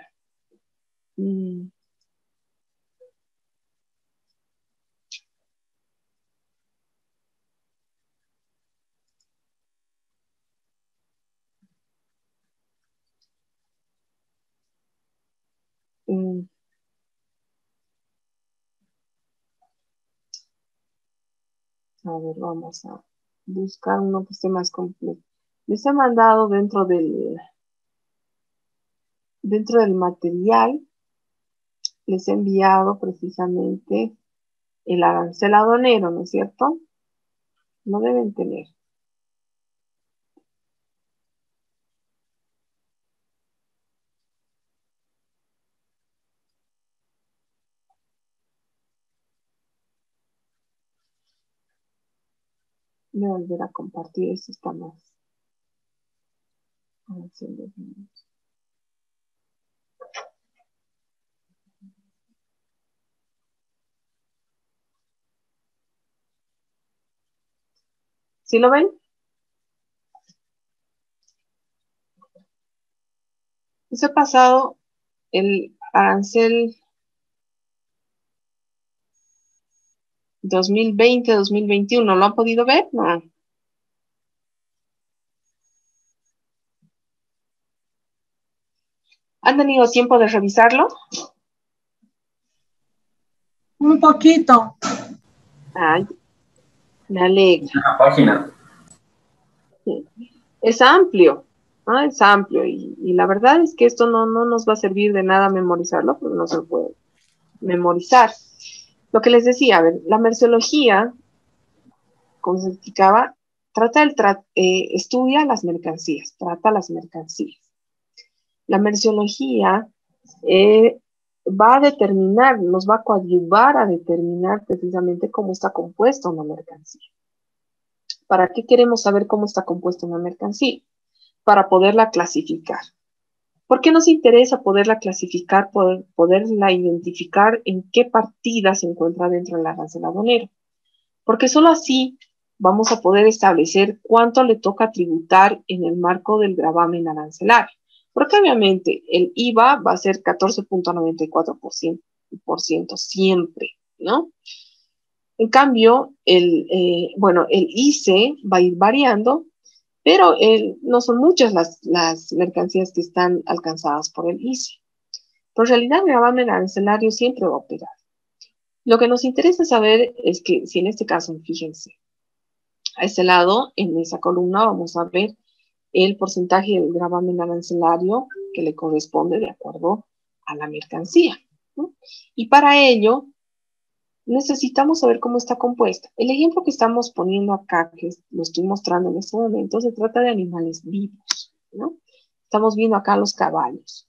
Mm. Mm. A ver, vamos a buscar uno que esté más completo. Les he mandado dentro del material, les he enviado precisamente el arancel aduanero, ¿no es cierto? No deben tener. Voy a volver a compartir, esto está más. Arancel de alimentos. ¿Sí lo ven? Les he pasado el arancel 2020-2021. ¿Lo han podido ver? No. ¿Han tenido tiempo de revisarlo? Un poquito. Ay, me alegra. Una página. Es amplio, ¿no? Es amplio y la verdad es que esto no nos va a servir de nada memorizarlo, porque no se puede memorizar. Lo que les decía, a ver, la merceología, como se explicaba, estudia las mercancías, trata las mercancías. La merceología va a determinar, nos va a coadyuvar a determinar precisamente cómo está compuesta una mercancía. ¿Para qué queremos saber cómo está compuesta una mercancía? Para poderla clasificar. ¿Por qué nos interesa poderla clasificar, poderla identificar en qué partida se encuentra dentro del arancel aduanero? Porque solo así vamos a poder establecer cuánto le toca tributar en el marco del gravamen arancelario. Porque obviamente el IVA va a ser 14.94% siempre, ¿no? En cambio, el ICE va a ir variando, pero no son muchas las mercancías que están alcanzadas por el ICE. Pero en realidad el gravamen arancelario siempre va a operar. Lo que nos interesa saber es que si en este caso, fíjense, a ese lado, en esa columna, vamos a ver el porcentaje del gravamen arancelario que le corresponde de acuerdo a la mercancía, ¿no? Y para ello, necesitamos saber cómo está compuesta. El ejemplo que estamos poniendo acá, que lo estoy mostrando en este momento, se trata de animales vivos, ¿no? Estamos viendo acá los caballos.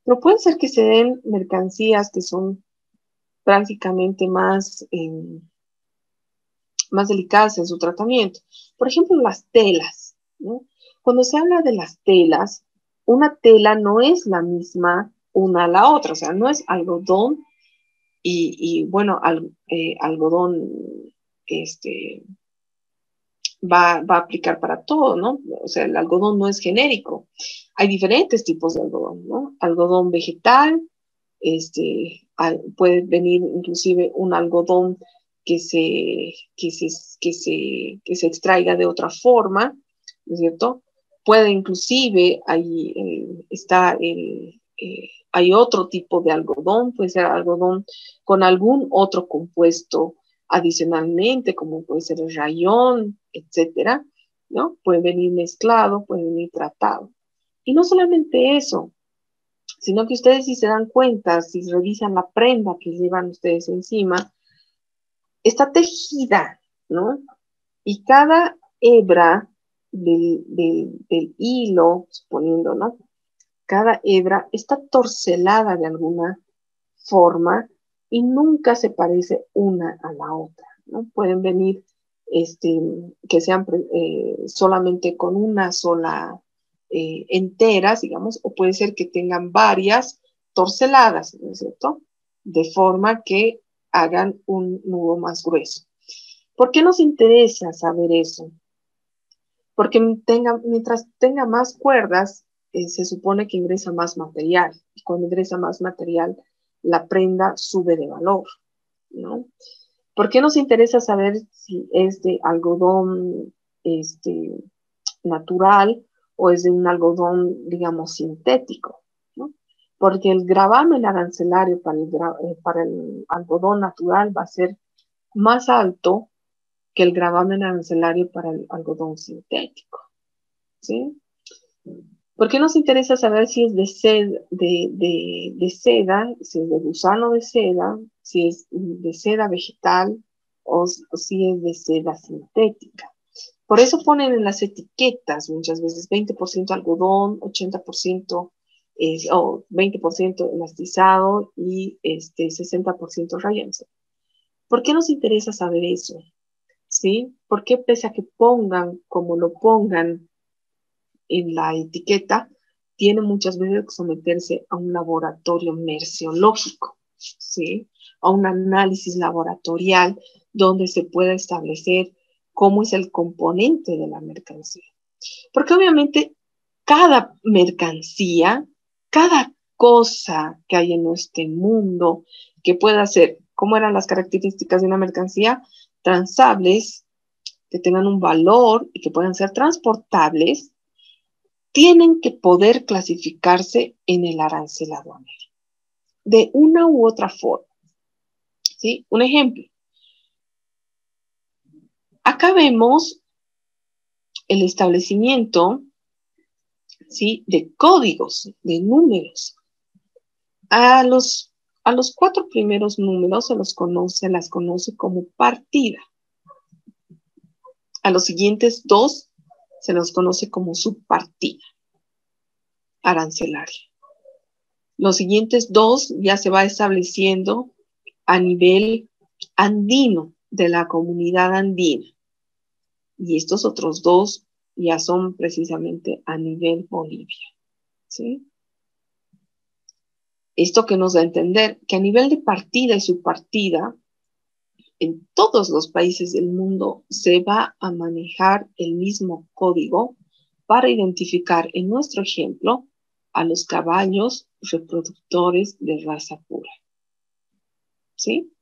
Pero puede ser que se den mercancías que son prácticamente más delicadas en su tratamiento. Por ejemplo, las telas, ¿no? Cuando se habla de las telas, una tela no es la misma una a la otra, o sea, no es algodón algodón va a aplicar para todo, ¿no? O sea, el algodón no es genérico. Hay diferentes tipos de algodón, ¿no? Algodón vegetal, puede venir inclusive un algodón que se extraiga de otra forma, ¿no es cierto? Puede inclusive, hay otro tipo de algodón, puede ser algodón con algún otro compuesto adicionalmente, como puede ser el rayón, etcétera, ¿no? Puede venir mezclado, puede venir tratado. Y no solamente eso, sino que ustedes si se dan cuenta, si revisan la prenda que llevan ustedes encima, está tejida, ¿no? Y cada hebra del hilo, suponiendo, ¿no? Cada hebra está torcelada de alguna forma y nunca se parece una a la otra, ¿no? Pueden venir que sean solamente con una sola enteras, digamos, o puede ser que tengan varias torceladas, ¿no es cierto? De forma que hagan un nudo más grueso. ¿Por qué nos interesa saber eso? Porque mientras tenga más cuerdas, se supone que ingresa más material. Y cuando ingresa más material, la prenda sube de valor, ¿no? ¿Por qué nos interesa saber si es de algodón natural o es de un algodón, digamos, sintético, ¿no? Porque el gravamen arancelario para el algodón natural va a ser más alto que el gravamen arancelario para el algodón sintético, ¿sí? ¿Por qué nos interesa saber si es de seda, si es de gusano de seda, si es de seda vegetal o si es de seda sintética? Por eso ponen en las etiquetas muchas veces 20% algodón, 80% o 20% elastizado y 60% rayones. ¿Por qué nos interesa saber eso? ¿Sí? ¿Por qué pese a que pongan como lo pongan en la etiqueta, tiene muchas veces que someterse a un laboratorio merceológico, ¿sí? A un análisis laboratorial donde se pueda establecer cómo es el componente de la mercancía? Porque obviamente cada mercancía, cada cosa que hay en este mundo que pueda ser, ¿cómo eran las características de una mercancía? Transables, que tengan un valor y que puedan ser transportables, tienen que poder clasificarse en el arancel aduanero, de una u otra forma, ¿sí? Un ejemplo. Acá vemos el establecimiento, ¿sí?, de códigos, de números. A los 4 primeros números las conoce como partida. A los siguientes 2 se los conoce como subpartida arancelaria. Los siguientes 2 ya se va estableciendo a nivel andino, de la comunidad andina. Y estos otros 2 ya son precisamente a nivel Bolivia, ¿sí? Esto que nos da a entender que a nivel de partida y subpartida, en todos los países del mundo se va a manejar el mismo código para identificar, en nuestro ejemplo, a los caballos reproductores de raza pura, ¿sí?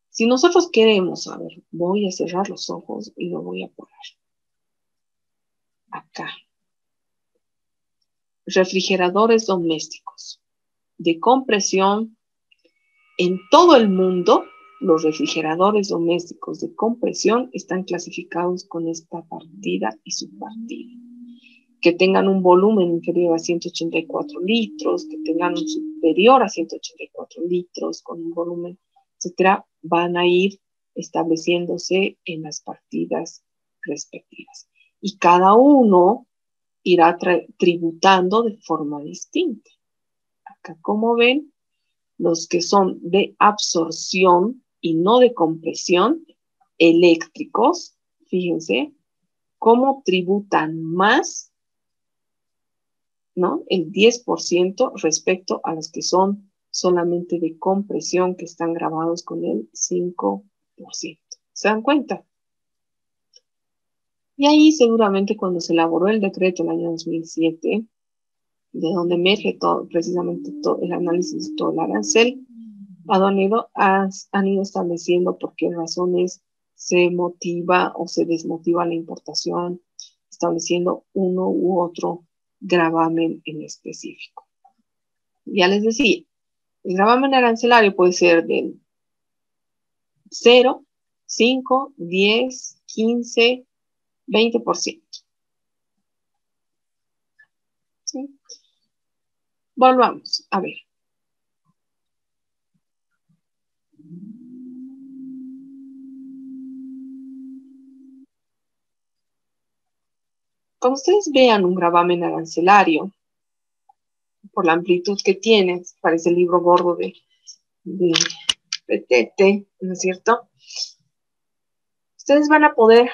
Si nosotros queremos, a ver, voy a cerrar los ojos y lo voy a poner acá. Refrigeradores domésticos de compresión. En todo el mundo, los refrigeradores domésticos de compresión están clasificados con esta partida y subpartida. Que tengan un volumen inferior a 184 litros, que tengan un superior a 184 litros, con un volumen, etcétera, van a ir estableciéndose en las partidas respectivas. Y cada uno irá tributando de forma distinta. Acá, como ven, los que son de absorción y no de compresión, eléctricos, fíjense, cómo tributan más, ¿no? El 10% respecto a los que son solamente de compresión, que están grabados con el 5%. ¿Se dan cuenta? Y ahí seguramente cuando se elaboró el decreto en el año 2007, de donde emerge todo, precisamente todo el análisis de todo el arancel aduanero, han ido estableciendo por qué razones se motiva o se desmotiva la importación, estableciendo uno u otro gravamen en específico. Ya les decía, el gravamen arancelario puede ser del 0, 5, 10, 15, 20%. ¿Sí? Volvamos a ver. Cuando ustedes vean un gravamen arancelario, por la amplitud que tiene, parece el libro gordo de Petete, ¿no es cierto? Ustedes van a poder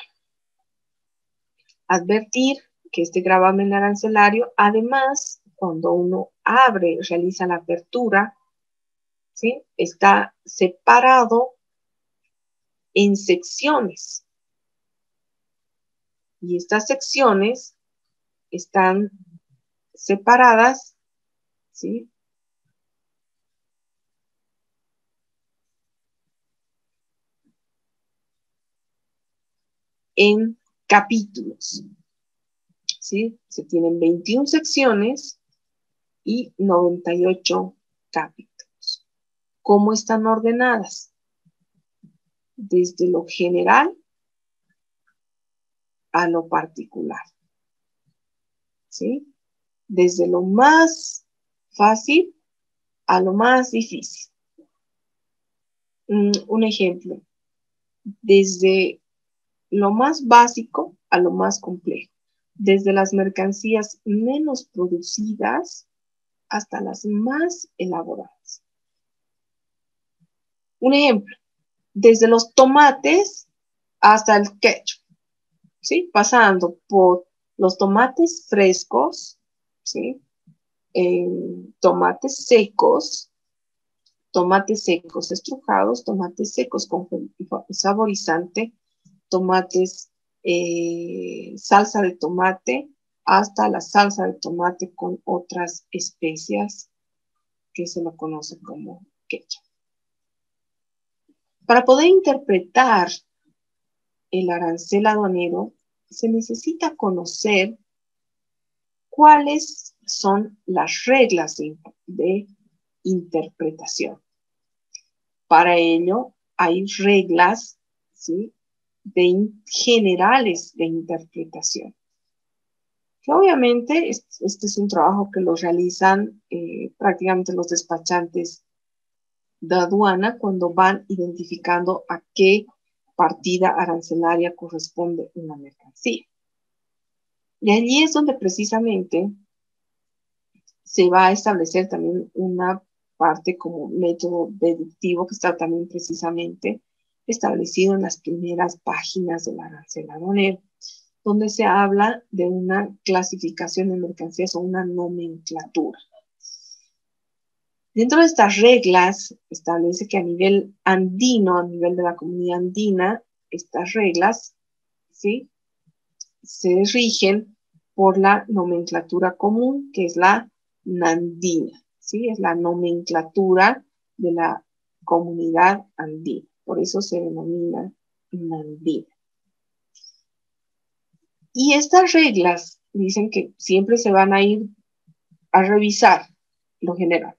advertir que este gravamen arancelario, además, cuando uno abre, realiza la apertura, ¿sí?, está separado en secciones. Y estas secciones están separadas, ¿sí? En capítulos, ¿sí? Se tienen 21 secciones y 98 capítulos. ¿Cómo están ordenadas? Desde lo general a lo particular, ¿sí? Desde lo más fácil a lo más difícil. Un ejemplo, desde lo más básico a lo más complejo, desde las mercancías menos producidas hasta las más elaboradas. Un ejemplo, desde los tomates hasta el ketchup, ¿sí? Pasando por los tomates frescos, ¿sí? Tomates secos estrujados, tomates secos con saborizante, tomates, salsa de tomate, hasta la salsa de tomate con otras especias que se lo conoce como ketchup. Para poder interpretar el arancel aduanero, se necesita conocer cuáles son las reglas de interpretación. Para ello, hay reglas, ¿sí?, generales de interpretación. Que obviamente este es un trabajo que lo realizan prácticamente los despachantes de aduana cuando van identificando a qué partida arancelaria corresponde una mercancía. Y allí es donde precisamente se va a establecer también una parte como método deductivo que está también precisamente establecido en las primeras páginas del arancel aduanero, donde se habla de una clasificación de mercancías o una nomenclatura. Dentro de estas reglas, establece que a nivel andino, a nivel de la comunidad andina, estas reglas, ¿sí?, se rigen por la nomenclatura común, que es la nandina, ¿sí? Es la nomenclatura de la comunidad andina. Por eso se denomina nandina. Y estas reglas dicen que siempre se van a ir a revisar lo general.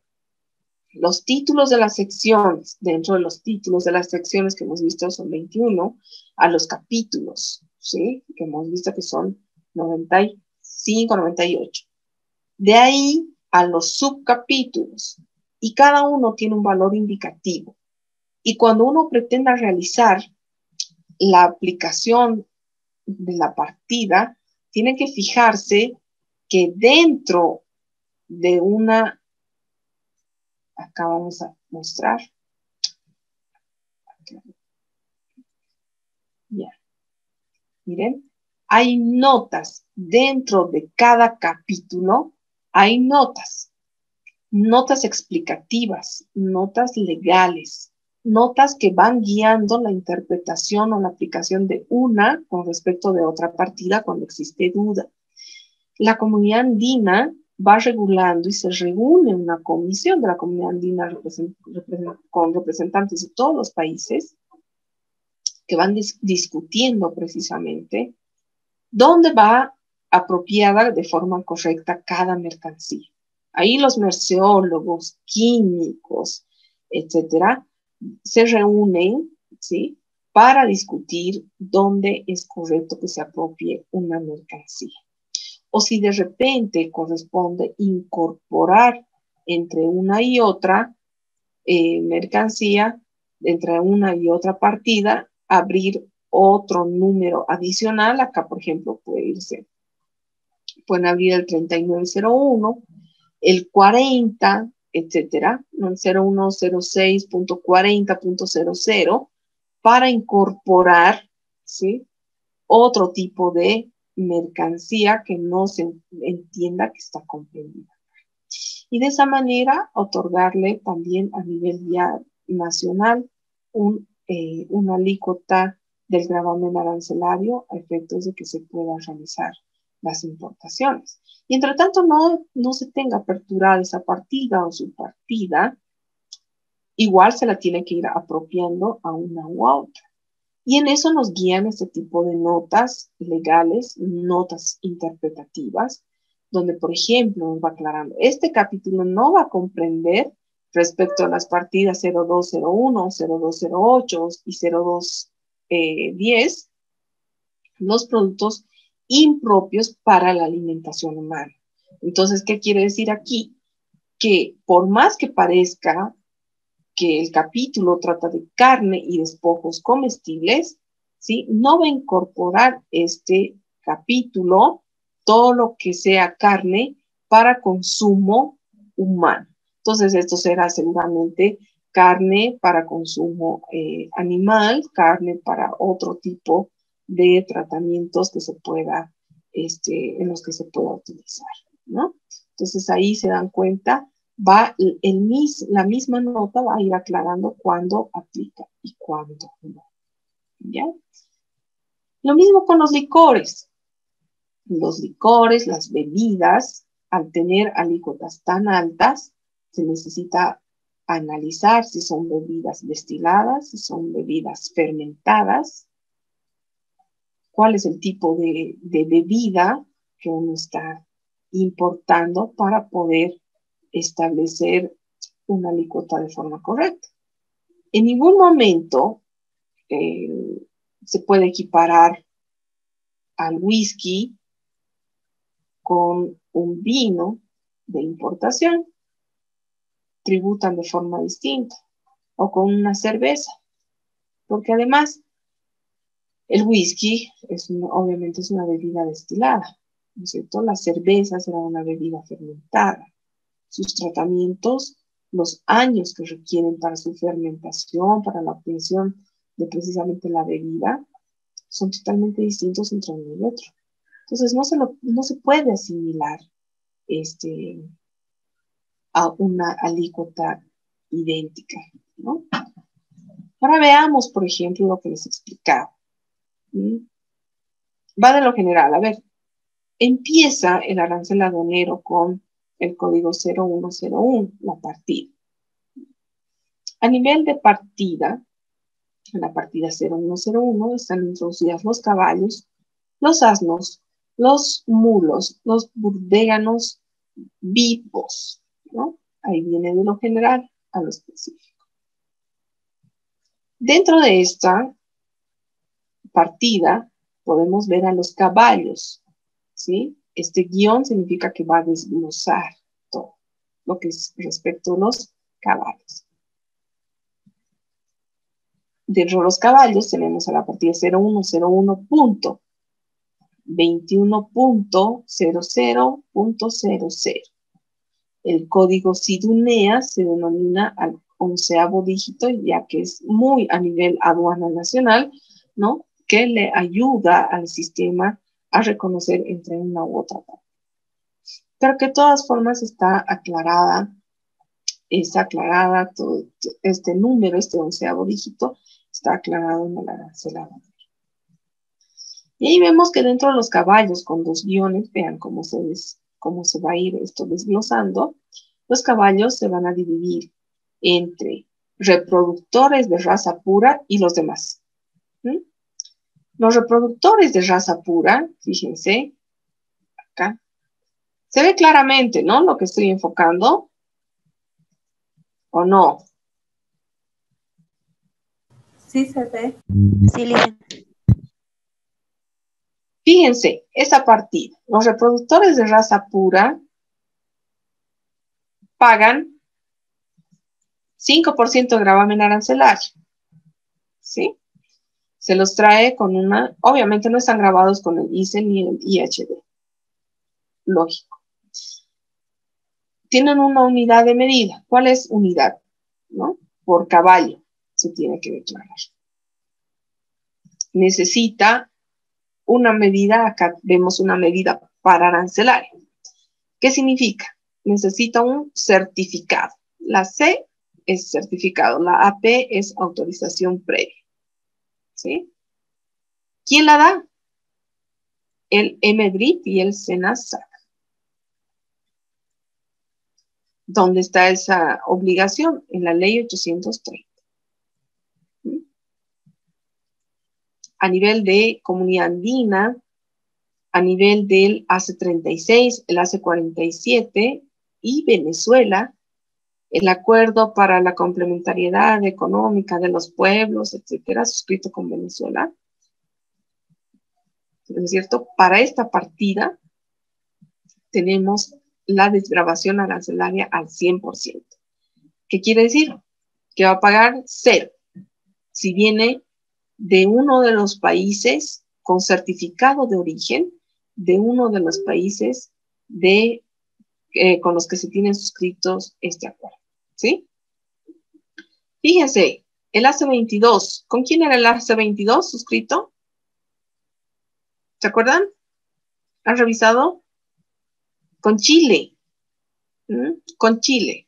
Los títulos de las secciones, dentro de los títulos de las secciones que hemos visto son 21, a los capítulos, ¿sí?, que hemos visto que son 95, 98. De ahí a los subcapítulos, y cada uno tiene un valor indicativo. Y cuando uno pretenda realizar la aplicación de la partida, tiene que fijarse que dentro de una, acá vamos a mostrar, ya, miren, hay notas dentro de cada capítulo, hay notas explicativas, notas legales, notas que van guiando la interpretación o la aplicación de una con respecto de otra partida cuando existe duda. La comunidad andina va regulando y se reúne una comisión de la comunidad andina con representantes de todos los países que van discutiendo precisamente dónde va apropiada de forma correcta cada mercancía. Ahí los merceólogos, químicos, etcétera, se reúnen, ¿sí?, para discutir dónde es correcto que se apropie una mercancía. O si de repente corresponde incorporar entre una y otra mercancía, entre una y otra partida, abrir otro número adicional. Acá, por ejemplo, pueden abrir el 3901, el 40, etcétera, el 0106.40.00, para incorporar, ¿sí?, otro tipo de mercancía que no se entienda que está comprendida. Y de esa manera otorgarle también a nivel ya nacional una alícuota del gravamen arancelario a efectos de que se pueda realizar las importaciones. Y entre tanto no se tenga aperturada esa partida o subpartida, igual se la tiene que ir apropiando a una u otra. Y en eso nos guían este tipo de notas legales, notas interpretativas, donde, por ejemplo, nos va aclarando, este capítulo no va a comprender respecto a las partidas 0201, 0208 y 0210, los productos impropios para la alimentación humana. Entonces, ¿qué quiere decir aquí? Que por más que parezca que el capítulo trata de carne y despojos comestibles, ¿sí? No va a incorporar este capítulo todo lo que sea carne para consumo humano. Entonces, esto será seguramente carne para consumo animal, carne para otro tipo de tratamientos que se pueda, en los que se pueda utilizar, ¿no? Entonces, ahí se dan cuenta, la misma nota va a ir aclarando cuándo aplica y cuándo no. ¿Ya? Lo mismo con los licores. Los licores, las bebidas, al tener alícuotas tan altas, se necesita analizar si son bebidas destiladas, si son bebidas fermentadas, cuál es el tipo de bebida que uno está importando para poder establecer una alícuota de forma correcta. En ningún momento se puede equiparar al whisky con un vino de importación, tributan de forma distinta, o con una cerveza, porque además el whisky obviamente es una bebida destilada, ¿no es cierto? La cerveza será una bebida fermentada. Sus tratamientos, los años que requieren para su fermentación, para la obtención de precisamente la bebida, son totalmente distintos entre uno y otro. Entonces no se puede asimilar a una alícuota idéntica, ¿no? Ahora veamos, por ejemplo, lo que les explicaba. Va de lo general. A ver, empieza el arancel aduanero con el código 0101, la partida. A nivel de partida, en la partida 0101 están introducidas los caballos, los asnos, los mulos, los burdéganos vivos, ¿no? Ahí viene de lo general a lo específico. Dentro de esta partida podemos ver a los caballos, ¿sí? Este guión significa que va a desglosar todo lo que es respecto a los caballos. Dentro de los caballos tenemos a la partida 0101.21.00.00. El código SIDUNEA se denomina al 11º dígito, ya que es muy a nivel aduana nacional, ¿no? Que le ayuda al sistema a reconocer entre una u otra parte. Pero que de todas formas está aclarada todo este número, este 11º dígito, está aclarado en el arancel aduanero. Y ahí vemos que dentro de los caballos con 2 guiones, vean cómo se va a ir esto desglosando, los caballos se van a dividir entre reproductores de raza pura y los demás. Los reproductores de raza pura, fíjense, acá, se ve claramente, ¿no? Lo que estoy enfocando, ¿o no? Sí, se ve. Sí, Ligen. Fíjense, esa partida. Los reproductores de raza pura pagan 5% de gravamen arancelario, ¿sí? Se los trae con obviamente no están grabados con el ICE ni el IHD. Lógico. Tienen una unidad de medida. ¿Cuál es unidad? ¿No? Por caballo se tiene que declarar. Necesita una medida, acá vemos una medida para arancelario. ¿Qué significa? Necesita un certificado. La C es certificado, la AP es autorización previa. ¿Sí? ¿Quién la da? el EMEDRIT y el SENASAC. ¿Dónde está esa obligación? En la ley 830. A nivel de Comunidad Andina, a nivel del AC36, el AC47 y Venezuela, el acuerdo para la complementariedad económica de los pueblos, etcétera, suscrito con Venezuela. ¿No es cierto? Para esta partida tenemos la desgravación arancelaria al 100%. ¿Qué quiere decir? Que va a pagar cero si viene de uno de los países con certificado de origen, de uno de los países con los que se tienen suscritos este acuerdo. ¿Sí? Fíjense, el AC22, ¿con quién era el AC22 suscrito? ¿Se acuerdan? ¿Han revisado? Con Chile. Con Chile.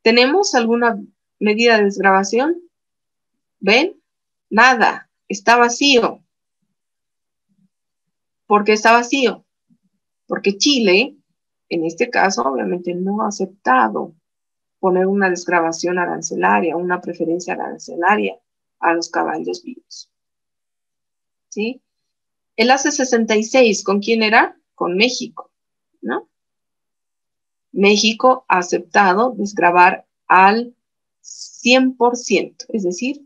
¿Tenemos alguna medida de desgravación? ¿Ven? Nada. Está vacío. ¿Por qué está vacío? Porque Chile, en este caso, obviamente no ha aceptado poner una desgravación arancelaria, una preferencia arancelaria a los caballos vivos. ¿Sí? El AC66, ¿con quién era? Con México, ¿no? México ha aceptado desgravar al 100%, es decir,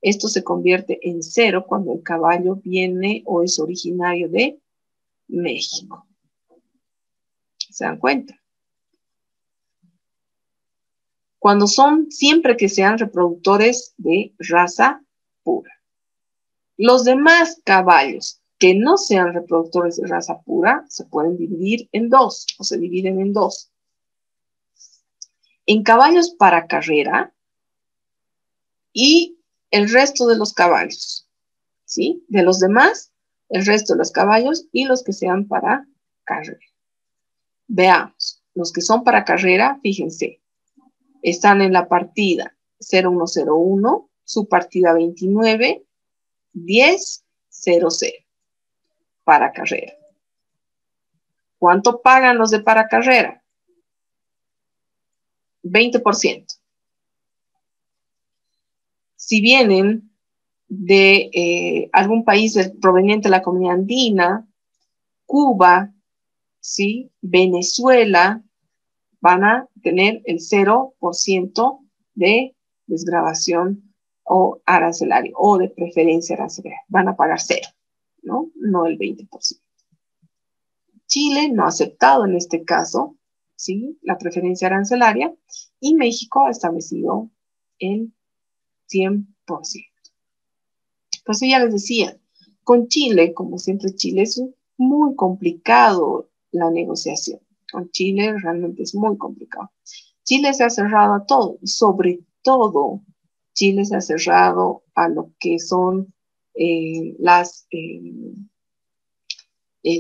esto se convierte en cero cuando el caballo viene o es originario de México. ¿Se dan cuenta? Cuando son, siempre que sean reproductores de raza pura. Los demás caballos que no sean reproductores de raza pura se pueden dividir en dos, o se dividen en dos. En caballos para carrera y el resto de los caballos, ¿sí? De los demás, el resto de los caballos y los que sean para carrera. Veamos, los que son para carrera, fíjense, están en la partida 0101, su partida 29, 10, 00, para carrera. ¿Cuánto pagan los de para carrera? 20%. Si vienen de algún país proveniente de la comunidad andina, Cuba, ¿sí? Venezuela, van a tener el 0% de desgravación o arancelario o de preferencia arancelaria. Van a pagar cero, ¿no? No el 20%. Chile no ha aceptado en este caso, ¿sí? La preferencia arancelaria y México ha establecido el 100%. Entonces ya les decía, con Chile, como siempre Chile es muy complicado la negociación. Con Chile realmente es muy complicado. Chile se ha cerrado a todo y sobre todo Chile se ha cerrado a lo que son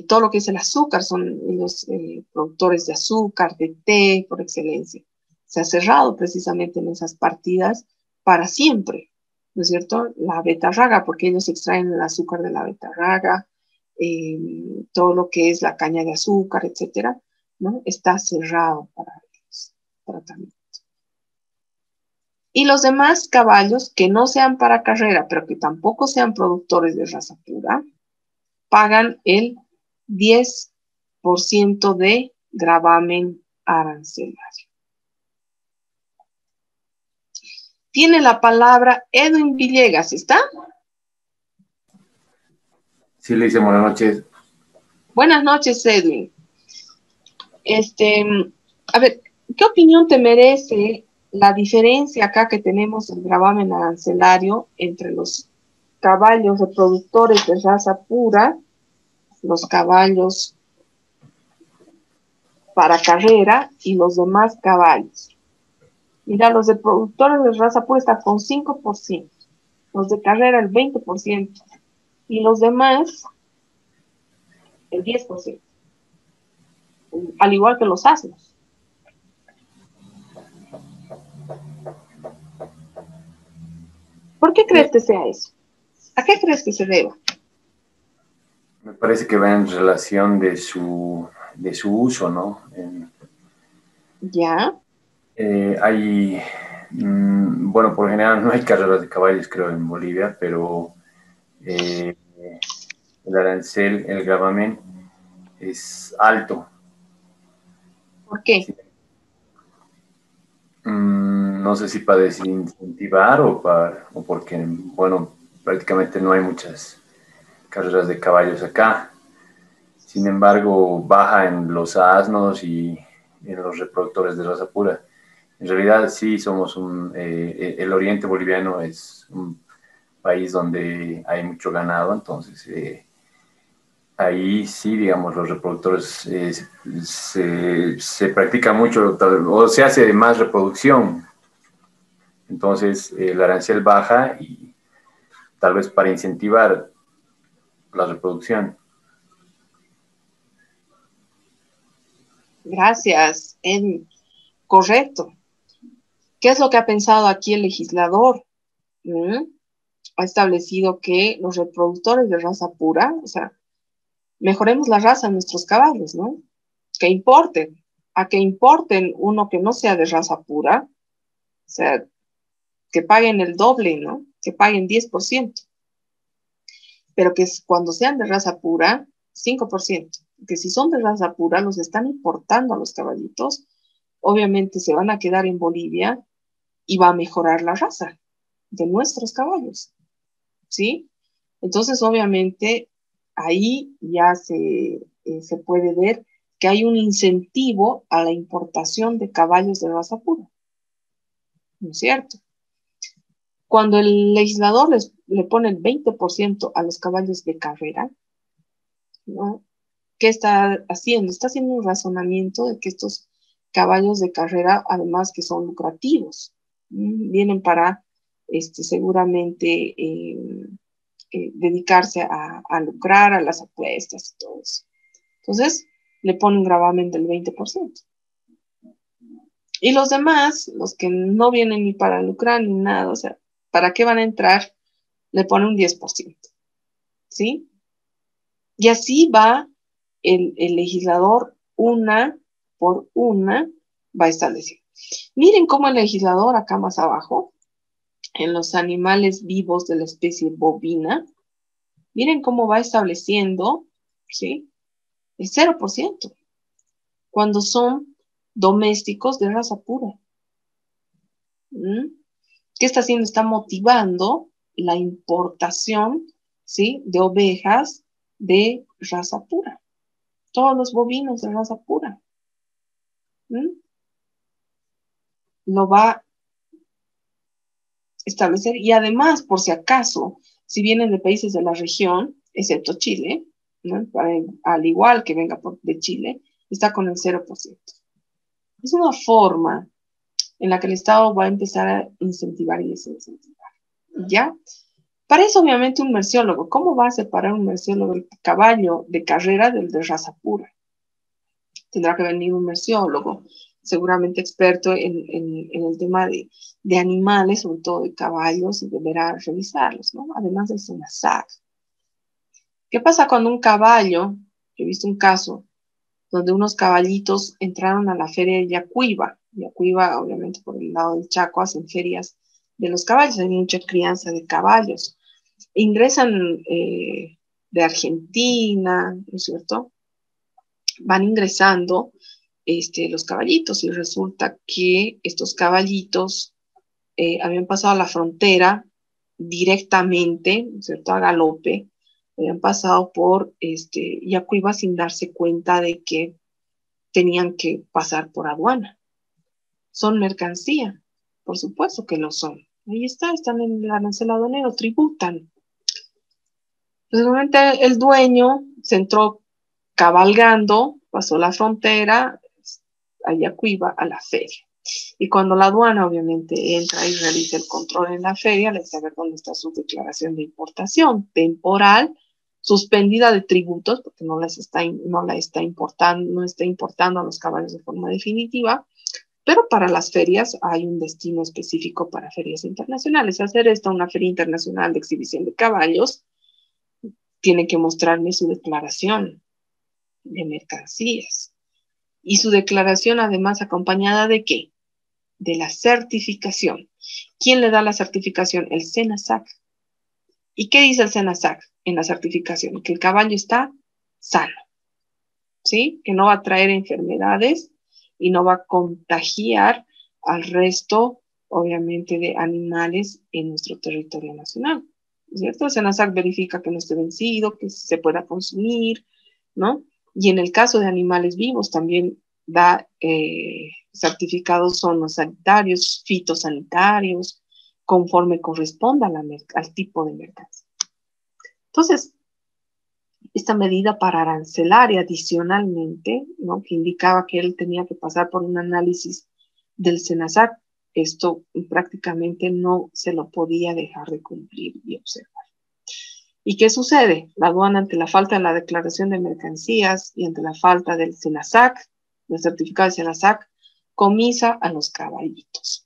todo lo que es el azúcar, son los productores de azúcar, de té por excelencia. Se ha cerrado precisamente en esas partidas para siempre, ¿no es cierto? La betarraga, porque ellos extraen el azúcar de la betarraga, todo lo que es la caña de azúcar, etcétera, ¿no? Está cerrado para ellos, tratamiento. Y los demás caballos que no sean para carrera, pero que tampoco sean productores de raza pura, pagan el 10% de gravamen arancelario. Tiene la palabra Edwin Villegas, ¿está? Sí, le dice buenas noches. Buenas noches, Edwin. A ver, ¿qué opinión te merece la diferencia acá que tenemos el gravamen arancelario entre los caballos reproductores de raza pura, los caballos para carrera y los demás caballos? Mira, los de productores de raza pura están con 5%, los de carrera el 20% y los demás el 10%, al igual que los asnos. ¿Por qué crees que sea eso? ¿A qué crees que se deba? Me parece que va en relación de su uso, ¿no? ¿Ya? Hay, bueno, por lo general no hay carreras de caballos, creo, en Bolivia, pero eh, el arancel, el gravamen, es alto. ¿Por qué? Sí. No sé si para desincentivar o porque, bueno, prácticamente no hay muchas carreras de caballos acá. Sin embargo, baja en los asnos y en los reproductores de raza pura. En realidad sí somos el oriente boliviano es un país donde hay mucho ganado, entonces ahí sí, digamos, los reproductores se practica mucho o se hace más reproducción. Entonces el arancel baja y tal vez para incentivar la reproducción. Gracias, Edwin. Correcto. ¿Qué es lo que ha pensado aquí el legislador? ¿Mm? Ha establecido que los reproductores de raza pura, o sea, mejoremos la raza de nuestros caballos, ¿no? Que importen, a que importen uno que no sea de raza pura, o sea, que paguen el doble, ¿no? Que paguen 10%, pero que cuando sean de raza pura, 5%. Que si son de raza pura, los están importando a los caballitos, obviamente se van a quedar en Bolivia y va a mejorar la raza de nuestros caballos, ¿sí? Entonces, obviamente, ahí ya se puede ver que hay un incentivo a la importación de caballos de raza pura, ¿no es cierto? Cuando el legislador le pone el 20% a los caballos de carrera, ¿no? ¿Qué está haciendo? Está haciendo un razonamiento de que estos caballos de carrera, además que son lucrativos, vienen para seguramente dedicarse a lucrar, a las apuestas y todo eso. Entonces, le pone un gravamen del 20%. Y los demás, los que no vienen ni para lucrar ni nada, o sea, ¿para qué van a entrar? Le pone un 10%, ¿sí? Y así va el legislador una por una, va a establecer. Miren cómo el legislador acá más abajo, en los animales vivos de la especie bovina, miren cómo va estableciendo, ¿sí? El 0%, cuando son domésticos de raza pura. ¿Mm? ¿Qué está haciendo? Está motivando la importación, ¿sí? De ovejas de raza pura. Todos los bovinos de raza pura. ¿Mm? Lo va a establecer. Y además, por si acaso, si vienen de países de la región, excepto Chile, ¿no? Al igual que venga de Chile, está con el 0%. Es una forma en la que el Estado va a empezar a incentivar y desincentivar. ¿Ya? Para eso, obviamente, un merciólogo. ¿Cómo va a separar un merciólogo el caballo de carrera del de raza pura? Tendrá que venir un merciólogo, seguramente experto en el tema de animales, sobre todo de caballos, y deberá revisarlos, ¿no? Además del SENASAC. ¿Qué pasa cuando un caballo, yo he visto un caso, donde unos caballitos entraron a la feria de Yacuiba? Yacuiba, obviamente, por el lado del Chaco, hacen ferias de los caballos, hay mucha crianza de caballos. Ingresan de Argentina, ¿no es cierto? Van ingresando los caballitos y resulta que estos caballitos habían pasado la frontera directamente, ¿no es cierto?, a galope, habían pasado por Yacuiba sin darse cuenta de que tenían que pasar por aduana. Son mercancía, por supuesto que lo son. Ahí están en el arancel aduanero, tributan. Realmente el dueño se entró cabalgando, pasó la frontera, a Yacuiba, a la feria. Y cuando la aduana obviamente entra y realiza el control en la feria, le dice a ver dónde está su declaración de importación temporal, suspendida de tributos, porque no la está importando, no está importando a los caballos de forma definitiva, pero para las ferias hay un destino específico para ferias internacionales. Hacer esta una feria internacional de exhibición de caballos tiene que mostrarme su declaración de mercancías. Y su declaración además acompañada ¿de qué? De la certificación. ¿Quién le da la certificación? El SENASAC. ¿Y qué dice el SENASAC en la certificación? Que el caballo está sano, ¿sí? Que no va a traer enfermedades y no va a contagiar al resto, obviamente, de animales en nuestro territorio nacional, ¿cierto? El SENASAC verifica que no esté vencido, que se pueda consumir, ¿no? Y en el caso de animales vivos también da certificados sanitarios, fitosanitarios, conforme corresponda al tipo de mercancía. Entonces, esta medida para arancelar y adicionalmente, ¿no?, que indicaba que él tenía que pasar por un análisis del SENASAC, esto prácticamente no se lo podía dejar de cumplir y observar. ¿Y qué sucede? La aduana, ante la falta de la declaración de mercancías y ante la falta del SENASAC, del certificado de SENASAC, comisa a los caballitos.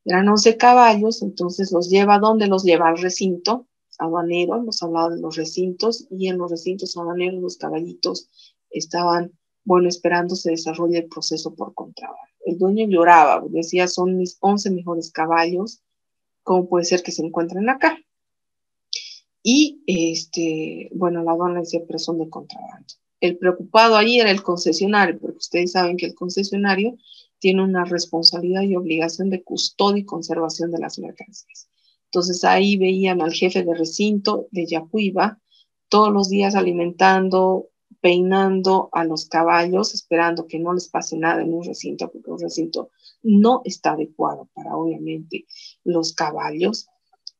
Eran 11 caballos, entonces los lleva, ¿dónde los lleva? Al recinto aduanero. Hemos hablado de los recintos, y en los recintos aduaneros los caballitos estaban, bueno, esperando se desarrolle el proceso por contrabando. El dueño lloraba, decía, son mis 11 mejores caballos, ¿cómo puede ser que se encuentren acá? Y, bueno, la aduana decía, pero son de contrabando. El preocupado ahí era el concesionario, porque ustedes saben que el concesionario tiene una responsabilidad y obligación de custodia y conservación de las mercancías. Entonces ahí veían al jefe de recinto de Yacuiba todos los días alimentando, peinando a los caballos, esperando que no les pase nada en un recinto, porque un recinto no está adecuado para, obviamente, los caballos.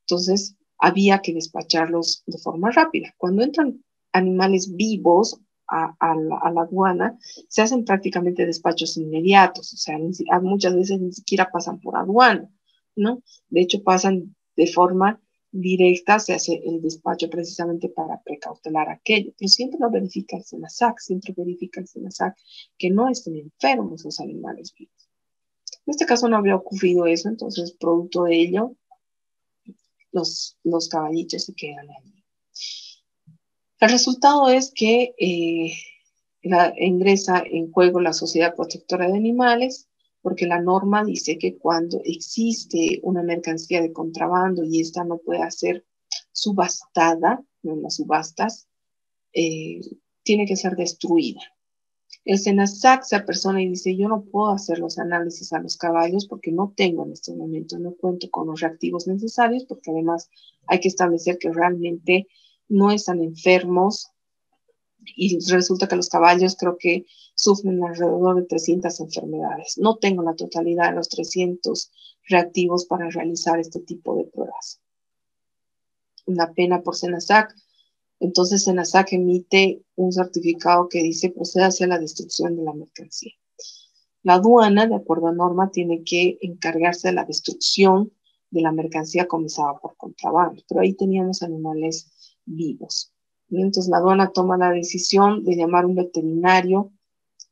Entonces había que despacharlos de forma rápida. Cuando entran animales vivos a la aduana, se hacen prácticamente despachos inmediatos, o sea, muchas veces ni siquiera pasan por aduana, ¿no? De hecho, pasan de forma directa, se hace el despacho precisamente para precautelar aquello, pero siempre lo verifica el SENASAC, siempre verifica el SENASAC que no estén enfermos los animales vivos. En este caso no había ocurrido eso, entonces, producto de ello, los caballitos se quedan allí. El resultado es que ingresa en juego la Sociedad Protectora de Animales, porque la norma dice que cuando existe una mercancía de contrabando y esta no puede ser subastada, no en las subastas, tiene que ser destruida. El SENASAC se apersona y dice, yo no puedo hacer los análisis a los caballos porque no tengo en este momento, no cuento con los reactivos necesarios, porque además hay que establecer que realmente no están enfermos, y resulta que los caballos creo que sufren alrededor de 300 enfermedades. No tengo la totalidad de los 300 reactivos para realizar este tipo de pruebas. Una pena por SENASAC. Entonces SENASAC emite un certificado que dice procede hacia la destrucción de la mercancía. La aduana, de acuerdo a norma, tiene que encargarse de la destrucción de la mercancía comisada por contrabando, pero ahí teníamos animales vivos. Entonces la aduana toma la decisión de llamar a un veterinario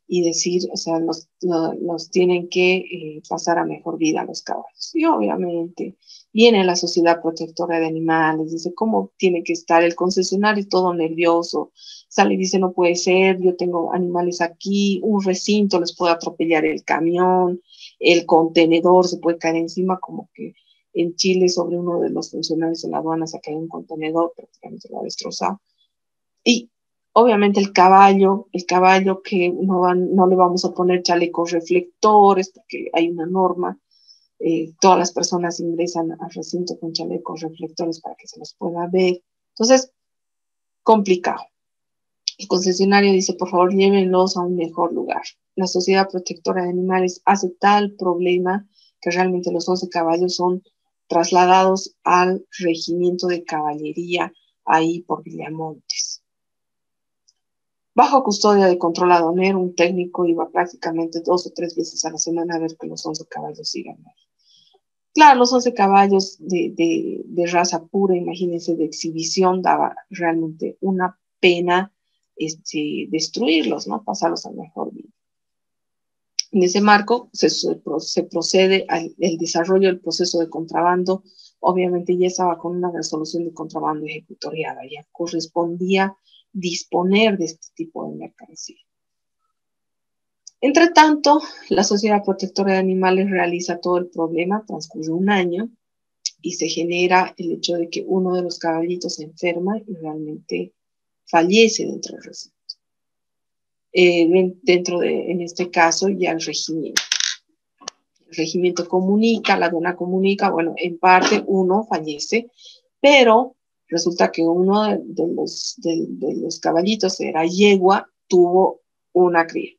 y decir, o sea, los tienen que pasar a mejor vida a los caballos. Y obviamente viene la Sociedad Protectora de Animales, dice, ¿cómo tiene que estar el concesionario todo nervioso? Sale y dice, no puede ser, yo tengo animales aquí, un recinto les puede atropellar el camión, el contenedor se puede caer encima, como que en Chile sobre uno de los funcionarios de la aduana se cae un contenedor, prácticamente lo ha destrozado. Y obviamente el caballo que no le vamos a poner chalecos reflectores, porque hay una norma, todas las personas ingresan al recinto con chalecos reflectores para que se los pueda ver. Entonces, complicado. El concesionario dice, por favor, llévenlos a un mejor lugar. La Sociedad Protectora de Animales hace tal problema que realmente los 11 caballos son trasladados al regimiento de caballería ahí por Villamontes. Bajo custodia de control aduanero, un técnico iba prácticamente 2 o 3 veces a la semana a ver que los 11 caballos sigan ahí. Claro, los 11 caballos de raza pura, imagínense, de exhibición, daba realmente una pena destruirlos, ¿no? Pasarlos al mejor vida. En ese marco se procede al desarrollo del proceso de contrabando obviamente ya estaba con una resolución de contrabando ejecutoriada, ya correspondía disponer de este tipo de mercancía. Entre tanto, la Sociedad Protectora de Animales realiza todo el problema, transcurre un año y se genera el hecho de que uno de los caballitos se enferma y realmente fallece dentro del recinto. En este caso, ya el regimiento. El regimiento comunica, la dona comunica, bueno, en parte uno fallece, pero resulta que uno de los caballitos, era yegua, tuvo una cría.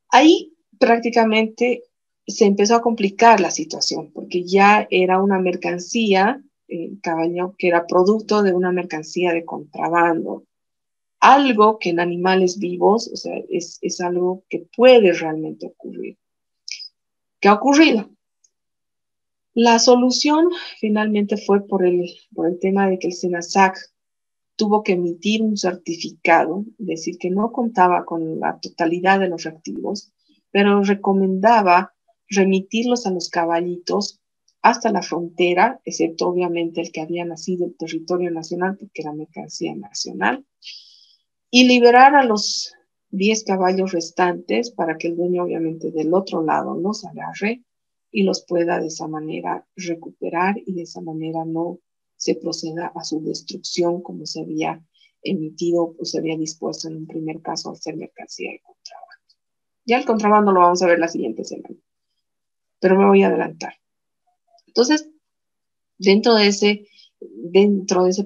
Ahí prácticamente se empezó a complicar la situación, porque ya era una mercancía, caballo, que era producto de una mercancía de contrabando. Algo que en animales vivos, o sea, es algo que puede realmente ocurrir. ¿Qué ha ocurrido? La solución finalmente fue por el tema de que el SENASAC tuvo que emitir un certificado, es decir, que no contaba con la totalidad de los reactivos, pero recomendaba remitirlos a los caballitos hasta la frontera, excepto obviamente el que había nacido en territorio nacional, porque era mercancía nacional, y liberar a los 10 caballos restantes para que el dueño obviamente del otro lado los agarre y los pueda de esa manera recuperar y de esa manera no se proceda a su destrucción como se había emitido o se había dispuesto en un primer caso al ser mercancía de contrabando. Ya el contrabando lo vamos a ver la siguiente semana, pero me voy a adelantar. Entonces, dentro de ese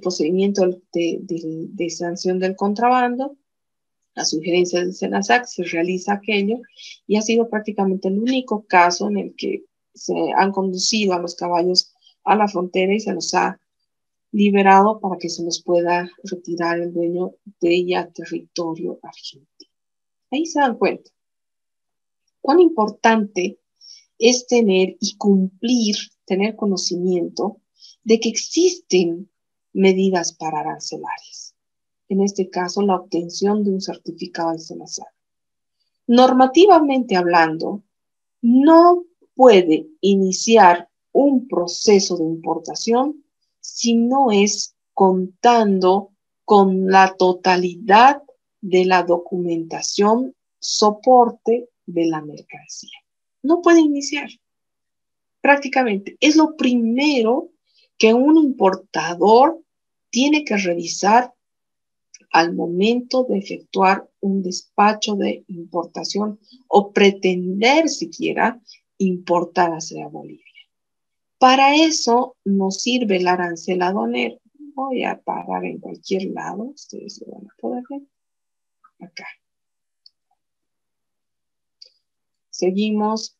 procedimiento de sanción del contrabando, a sugerencia del SENASAC se realiza aquello y ha sido prácticamente el único caso en el que se han conducido a los caballos a la frontera y se los ha liberado para que se los pueda retirar el dueño de ya territorio argentino. Ahí se dan cuenta cuán importante es tener y cumplir, tener conocimiento de que existen medidas pararancelarias. En este caso, la obtención de un certificado del SENASAC. Normativamente hablando, no puede iniciar un proceso de importación si no es contando con la totalidad de la documentación soporte de la mercancía. No puede iniciar. Prácticamente es lo primero que un importador tiene que revisar al momento de efectuar un despacho de importación o pretender siquiera importar hacia Bolivia. Para eso nos sirve el arancel aduanero. Voy a parar en cualquier lado, ustedes lo van a poder ver. Acá. Seguimos.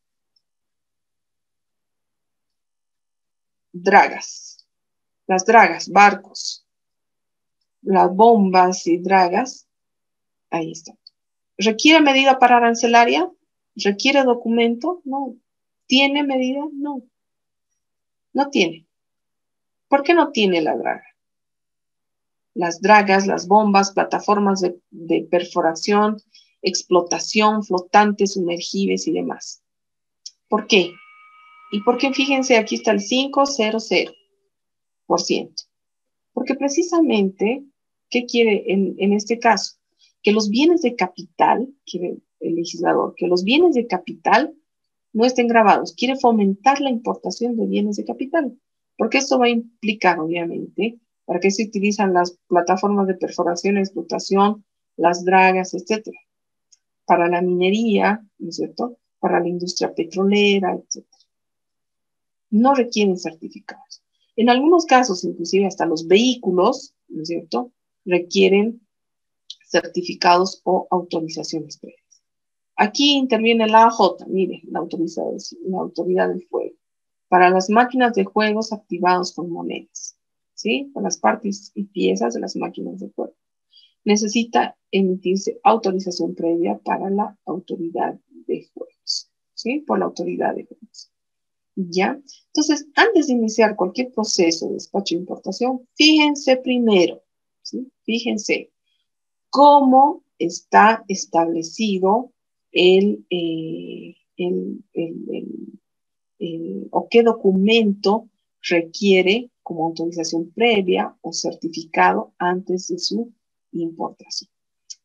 Dragas. Las dragas, barcos. Las bombas y dragas. Ahí está. ¿Requiere medida para arancelaria? ¿Requiere documento? No. ¿Tiene medida? No. No tiene. ¿Por qué no tiene la draga? Las dragas, las bombas, plataformas de perforación, explotación, flotantes, sumergibles y demás. ¿Por qué? ¿Y por qué? Fíjense, aquí está el 500%. Porque precisamente, ¿qué quiere en este caso? Que los bienes de capital, quiere el legislador, que los bienes de capital no estén grabados. Quiere fomentar la importación de bienes de capital, porque esto va a implicar, obviamente, para qué se utilizan las plataformas de perforación, explotación, las dragas, etcétera. Para la minería, ¿no es cierto? Para la industria petrolera, etcétera. No requieren certificados. En algunos casos, inclusive hasta los vehículos, ¿no es cierto?, requieren certificados o autorizaciones previas. Aquí interviene la AJ, mire, la autoridad del fuego, para las máquinas de juegos activados con monedas, ¿sí? Con las partes y piezas de las máquinas de juego. Necesita emitirse autorización previa para la autoridad de juegos, ¿sí? Por la autoridad de juegos. ¿Ya? Entonces, antes de iniciar cualquier proceso de despacho de importación, fíjense primero, ¿sí? Fíjense cómo está establecido o qué documento requiere como autorización previa o certificado antes de su importación.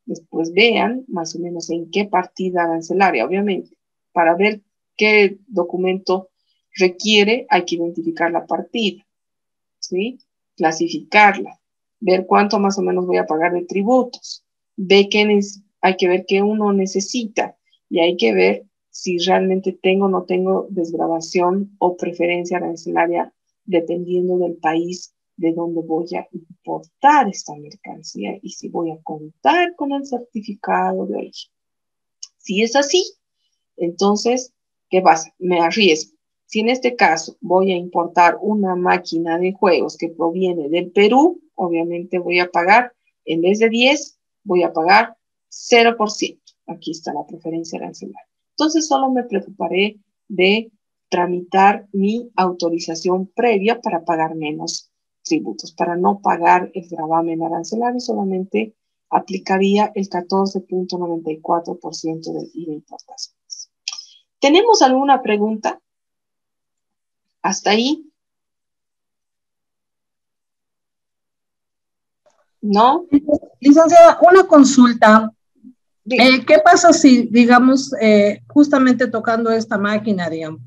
Después vean más o menos en qué partida arancelaria, obviamente. Para ver qué documento requiere, hay que identificar la partida, ¿sí? Clasificarla, ver cuánto más o menos voy a pagar de tributos, hay que ver qué uno necesita y hay que ver si realmente tengo o no tengo desgravación o preferencia arancelaria dependiendo del país de donde voy a importar esta mercancía y si voy a contar con el certificado de origen. Si es así, entonces, ¿qué pasa? Me arriesgo. Si en este caso voy a importar una máquina de juegos que proviene del Perú, obviamente voy a pagar, en vez de 10, voy a pagar 0%. Aquí está la preferencia arancelaria. Entonces, solo me preocuparé de tramitar mi autorización previa para pagar menos tributos. Para no pagar el gravamen arancelario, solamente aplicaría el 14.94% del IVA de importaciones. ¿Tenemos alguna pregunta? ¿Hasta ahí? ¿No? Licenciada, una consulta. ¿Qué pasa si, digamos, justamente tocando esta máquina, digamos,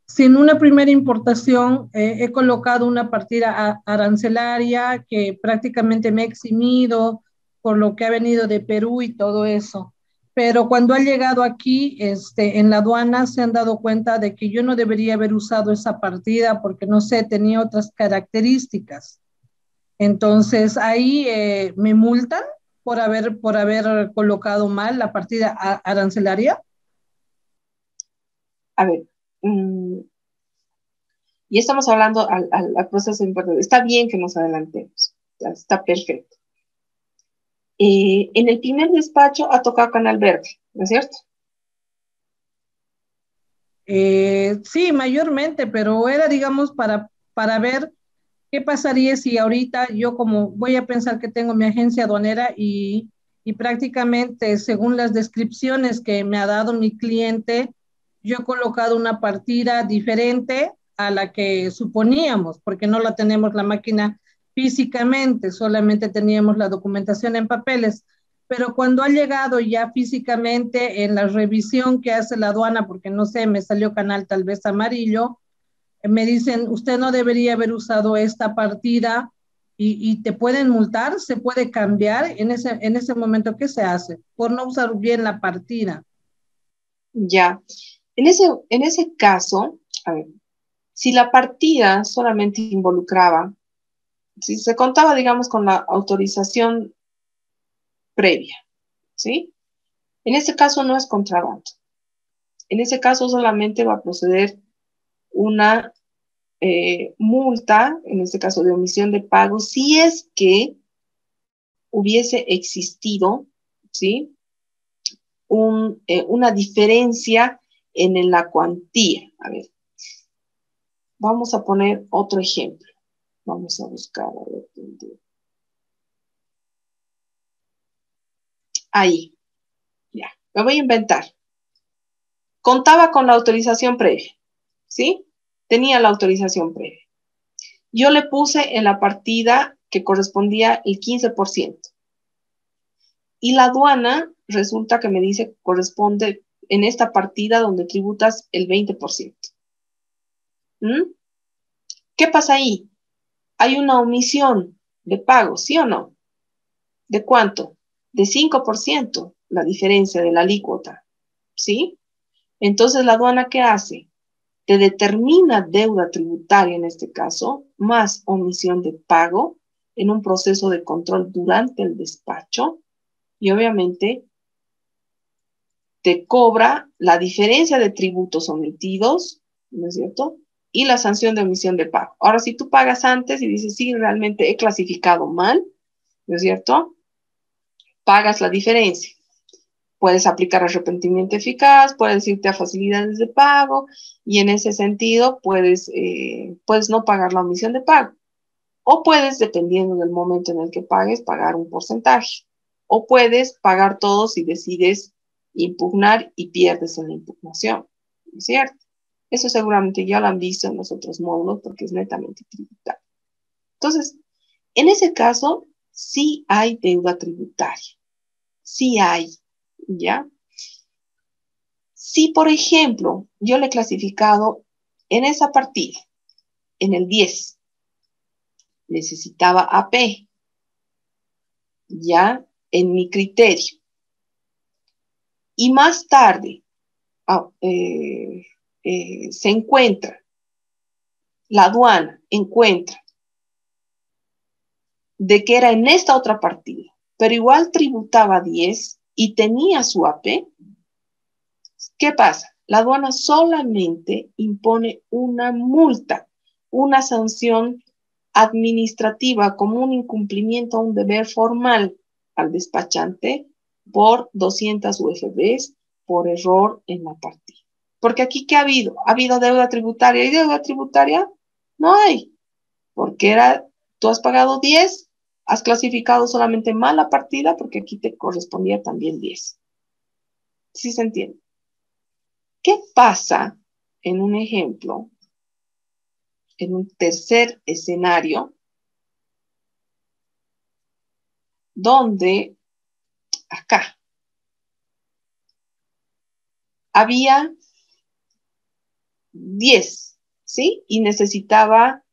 si en una primera importación he colocado una partida arancelaria que prácticamente me he eximido por lo que ha venido de Perú y todo eso, pero cuando ha llegado aquí, en la aduana se han dado cuenta de que yo no debería haber usado esa partida porque, no sé, tenía otras características? Entonces, ahí me multan por haber colocado mal la partida arancelaria. A ver, y estamos hablando al proceso importante. Está bien que nos adelantemos, está perfecto. En el primer despacho ha tocado Canal Verde, ¿no es cierto? Sí, mayormente, pero era, digamos, para ver qué pasaría si ahorita yo, como voy a pensar que tengo mi agencia aduanera y prácticamente según las descripciones que me ha dado mi cliente, yo he colocado una partida diferente a la que suponíamos, porque no la tenemos la máquina físicamente, solamente teníamos la documentación en papeles. Pero cuando ha llegado ya físicamente en la revisión que hace la aduana, porque no sé, me salió canal tal vez amarillo, me dicen, usted no debería haber usado esta partida y te pueden multar, se puede cambiar en ese momento. ¿Qué se hace? Por no usar bien la partida. Ya. En ese caso, a ver, si la partida solamente involucraba, si se contaba, digamos, con la autorización previa, ¿sí? En ese caso no es contrabando. En ese caso solamente va a proceder una multa, en este caso de omisión de pago, si es que hubiese existido, ¿sí? Una diferencia en la cuantía. A ver, vamos a poner otro ejemplo. Vamos a buscar, a ver, ahí, ya, me voy a inventar. Contaba con la autorización previa, ¿sí? Tenía la autorización previa. Yo le puse en la partida que correspondía el 15%. Y la aduana resulta que me dice que corresponde en esta partida donde tributas el 20%. ¿Mm? ¿Qué pasa ahí? Hay una omisión de pago, ¿sí o no? ¿De cuánto? De 5%, la diferencia de la alícuota, ¿sí? Entonces, ¿la aduana qué hace? Te determina deuda tributaria en este caso, más omisión de pago en un proceso de control durante el despacho y obviamente te cobra la diferencia de tributos omitidos, ¿no es cierto? Y la sanción de omisión de pago. Ahora, si tú pagas antes y dices, sí, realmente he clasificado mal, ¿no es cierto? Pagas la diferencia. Puedes aplicar arrepentimiento eficaz, puedes irte a facilidades de pago y en ese sentido puedes no pagar la omisión de pago. O puedes, dependiendo del momento en el que pagues, pagar un porcentaje. O puedes pagar todo si decides impugnar y pierdes en la impugnación, ¿no es cierto? Eso seguramente ya lo han visto en los otros módulos porque es netamente tributario. Entonces, en ese caso, sí hay deuda tributaria. Sí hay, ¿ya? Si, por ejemplo, yo le he clasificado en esa partida, en el 10, necesitaba AP, ya en mi criterio. Y más tarde se encuentra, la aduana encuentra de que era en esta otra partida, pero igual tributaba 10 y tenía su AP, ¿qué pasa? La aduana solamente impone una multa, una sanción administrativa como un incumplimiento a un deber formal al despachante por 200 UFBs por error en la partida. Porque aquí, ¿qué ha habido? ¿Ha habido deuda tributaria? ¿Y deuda tributaria? No hay. Porque tú has pagado 10, has clasificado solamente mal la partida porque aquí te correspondía también 10. ¿Sí se entiende? ¿Qué pasa en un ejemplo, en un tercer escenario, donde acá había 10, ¿sí? Y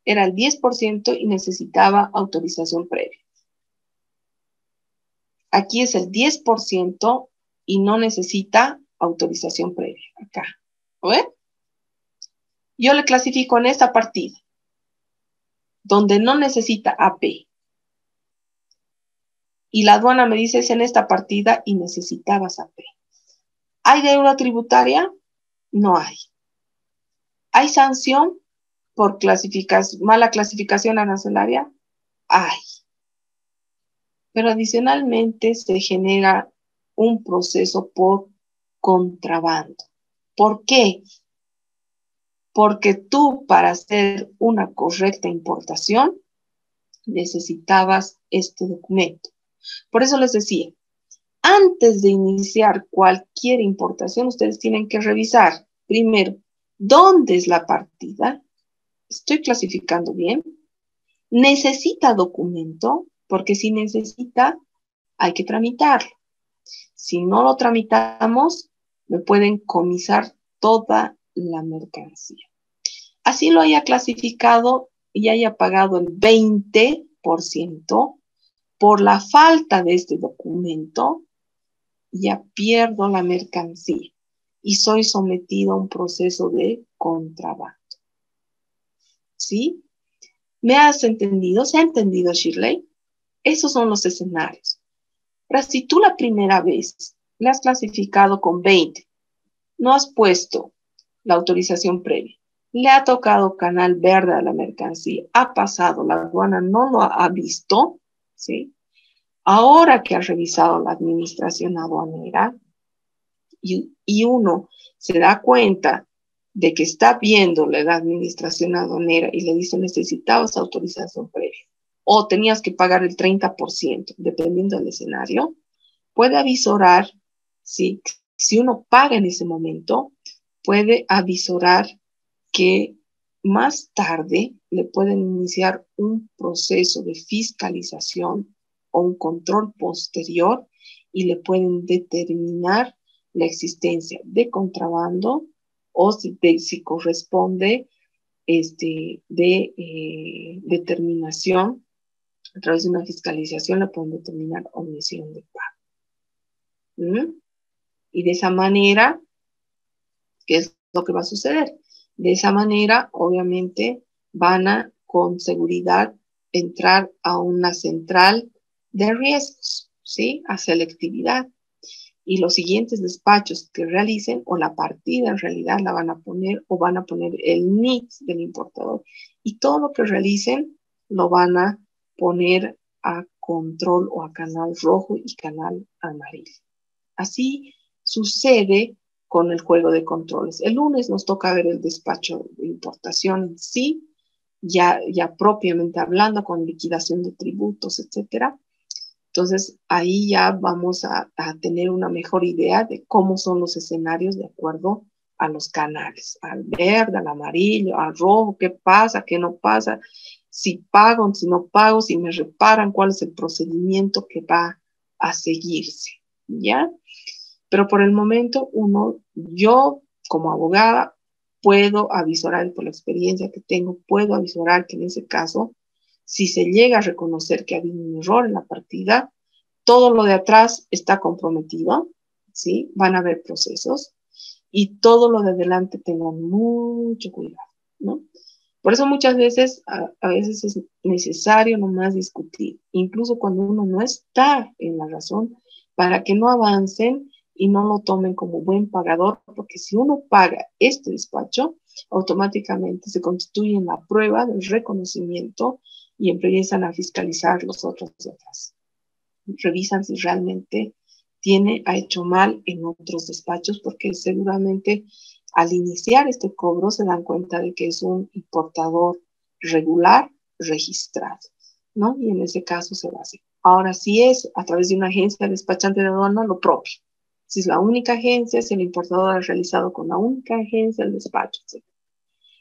era el 10% y necesitaba autorización previa. Aquí es el 10% y no necesita autorización previa, acá. ¿Ven? Yo le clasifico en esta partida, donde no necesita AP. Y la aduana me dice, es en esta partida y necesitabas AP. ¿Hay deuda tributaria? No hay. ¿Hay sanción por mala clasificación arancelaria? Hay. Pero adicionalmente se genera un proceso por contrabando. ¿Por qué? Porque tú, para hacer una correcta importación, necesitabas este documento. Por eso les decía, antes de iniciar cualquier importación, ustedes tienen que revisar primero, ¿dónde es la partida? ¿Estoy clasificando bien? ¿Necesita documento? Porque si necesita, hay que tramitarlo. Si no lo tramitamos, me pueden comisar toda la mercancía. Así lo haya clasificado y haya pagado el 20%, por la falta de este documento, ya pierdo la mercancía y soy sometido a un proceso de contrabando. ¿Sí? ¿Me has entendido? ¿Se ha entendido, Shirley? Esos son los escenarios. Ahora, si tú la primera vez la has clasificado con 20, no has puesto la autorización previa, le ha tocado canal verde a la mercancía, ha pasado, la aduana no lo ha visto, ¿sí? Ahora que ha revisado la administración aduanera y uno se da cuenta de que está viendo la administración aduanera y le dice necesitabas autorización previa o tenías que pagar el 30%, dependiendo del escenario, puede avisorar, ¿sí? Si uno paga en ese momento, puede avisorar que más tarde le pueden iniciar un proceso de fiscalización o un control posterior y le pueden determinar la existencia de contrabando o si corresponde determinación a través de una fiscalización, le pueden determinar omisión de pago. Y de esa manera, ¿qué es lo que va a suceder? De esa manera, obviamente, van a, con seguridad, entrar a una central de riesgos, ¿sí? A selectividad. Y los siguientes despachos que realicen, o la partida en realidad la van a poner, o van a poner el NIT del importador. Y todo lo que realicen lo van a poner a control o a canal rojo y canal amarillo. Así sucede con el juego de controles. El lunes nos toca ver el despacho de importación en sí, ya propiamente hablando, con liquidación de tributos, etcétera. Entonces, ahí ya vamos a tener una mejor idea de cómo son los escenarios de acuerdo a los canales, al verde, al amarillo, al rojo, qué pasa, qué no pasa, si pago, si no pago, si me reparan, cuál es el procedimiento que va a seguirse, ¿ya? Pero por el momento, yo como abogada puedo avisorar, por la experiencia que tengo, puedo avisorar que en ese caso, si se llega a reconocer que ha habido un error en la partida, todo lo de atrás está comprometido, ¿sí? Van a haber procesos y todo lo de adelante tengan mucho cuidado, ¿no? Por eso muchas veces, a veces es necesario nomás discutir, incluso cuando uno no está en la razón, para que no avancen y no lo tomen como buen pagador, porque si uno paga este despacho, automáticamente se constituye en la prueba del reconocimiento y empiezan a fiscalizar los otros de atrás. Revisan si realmente ha hecho mal en otros despachos, porque seguramente al iniciar este cobro se dan cuenta de que es un importador regular registrado, ¿no? Y en ese caso se va a hacer. Ahora, si es a través de una agencia despachante de aduana, lo propio. Si es la única agencia, si el importador ha realizado con la única agencia el despacho, etc.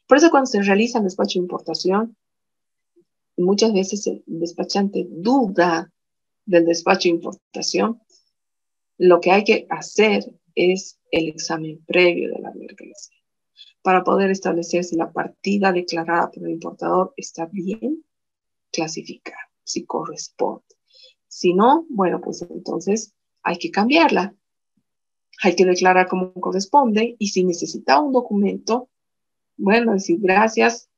Por eso cuando se realiza el despacho de importación, muchas veces el despachante duda del despacho de importación. Lo que hay que hacer es el examen previo de la mercancía para poder establecer si la partida declarada por el importador está bien clasificada, si corresponde. Si no, bueno, pues entonces hay que cambiarla. Hay que declarar como corresponde y si necesita un documento, bueno, decir gracias,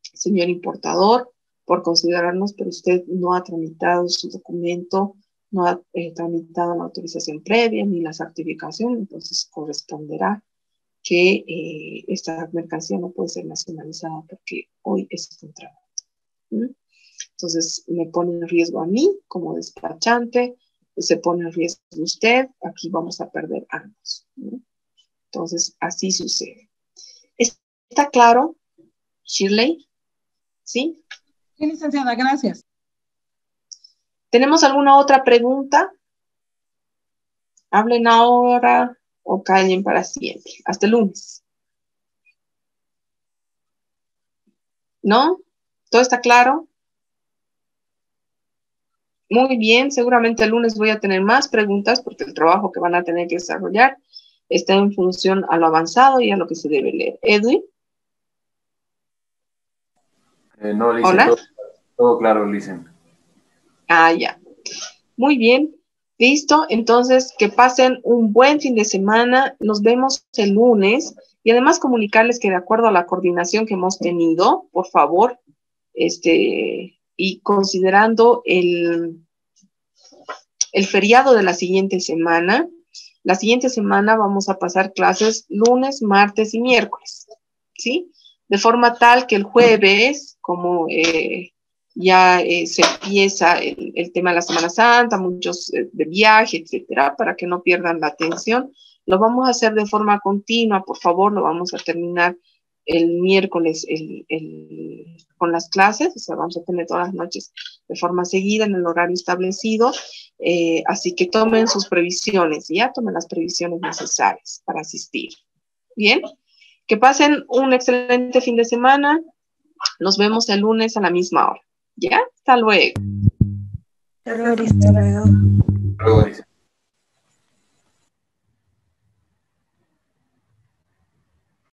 señor importador, por considerarnos, pero usted no ha tramitado su documento, no ha tramitado la autorización previa ni la certificación, entonces corresponderá que esta mercancía no puede ser nacionalizada porque hoy es contrabando. Entonces me pone en riesgo a mí como despachante, se pone en riesgo usted, aquí vamos a perder ambos. Entonces así sucede. ¿Está claro, Shirley? ¿Sí? Sí, licenciada, gracias. ¿Tenemos alguna otra pregunta? Hablen ahora o callen para siempre. Hasta el lunes. ¿No? ¿Todo está claro? Muy bien, seguramente el lunes voy a tener más preguntas porque el trabajo que van a tener que desarrollar está en función a lo avanzado y a lo que se debe leer. ¿Edwin? No, Licen, ¿Hola? todo claro, Licen. Ah, ya. Muy bien. Listo. Entonces, que pasen un buen fin de semana. Nos vemos el lunes. Y además comunicarles que de acuerdo a la coordinación que hemos tenido, por favor, y considerando el feriado de la siguiente semana vamos a pasar clases lunes, martes y miércoles, ¿sí? De forma tal que el jueves, como ya se empieza el tema de la Semana Santa, muchos de viaje, etcétera, para que no pierdan la atención, lo vamos a hacer de forma continua, por favor, lo vamos a terminar el miércoles con las clases, o sea, vamos a tener todas las noches de forma seguida en el horario establecido, así que tomen sus previsiones, ya tomen las previsiones necesarias para asistir. Bien, que pasen un excelente fin de semana, nos vemos el lunes a la misma hora, ¿ya? Hasta luego. Hasta luego. Luego, Licen.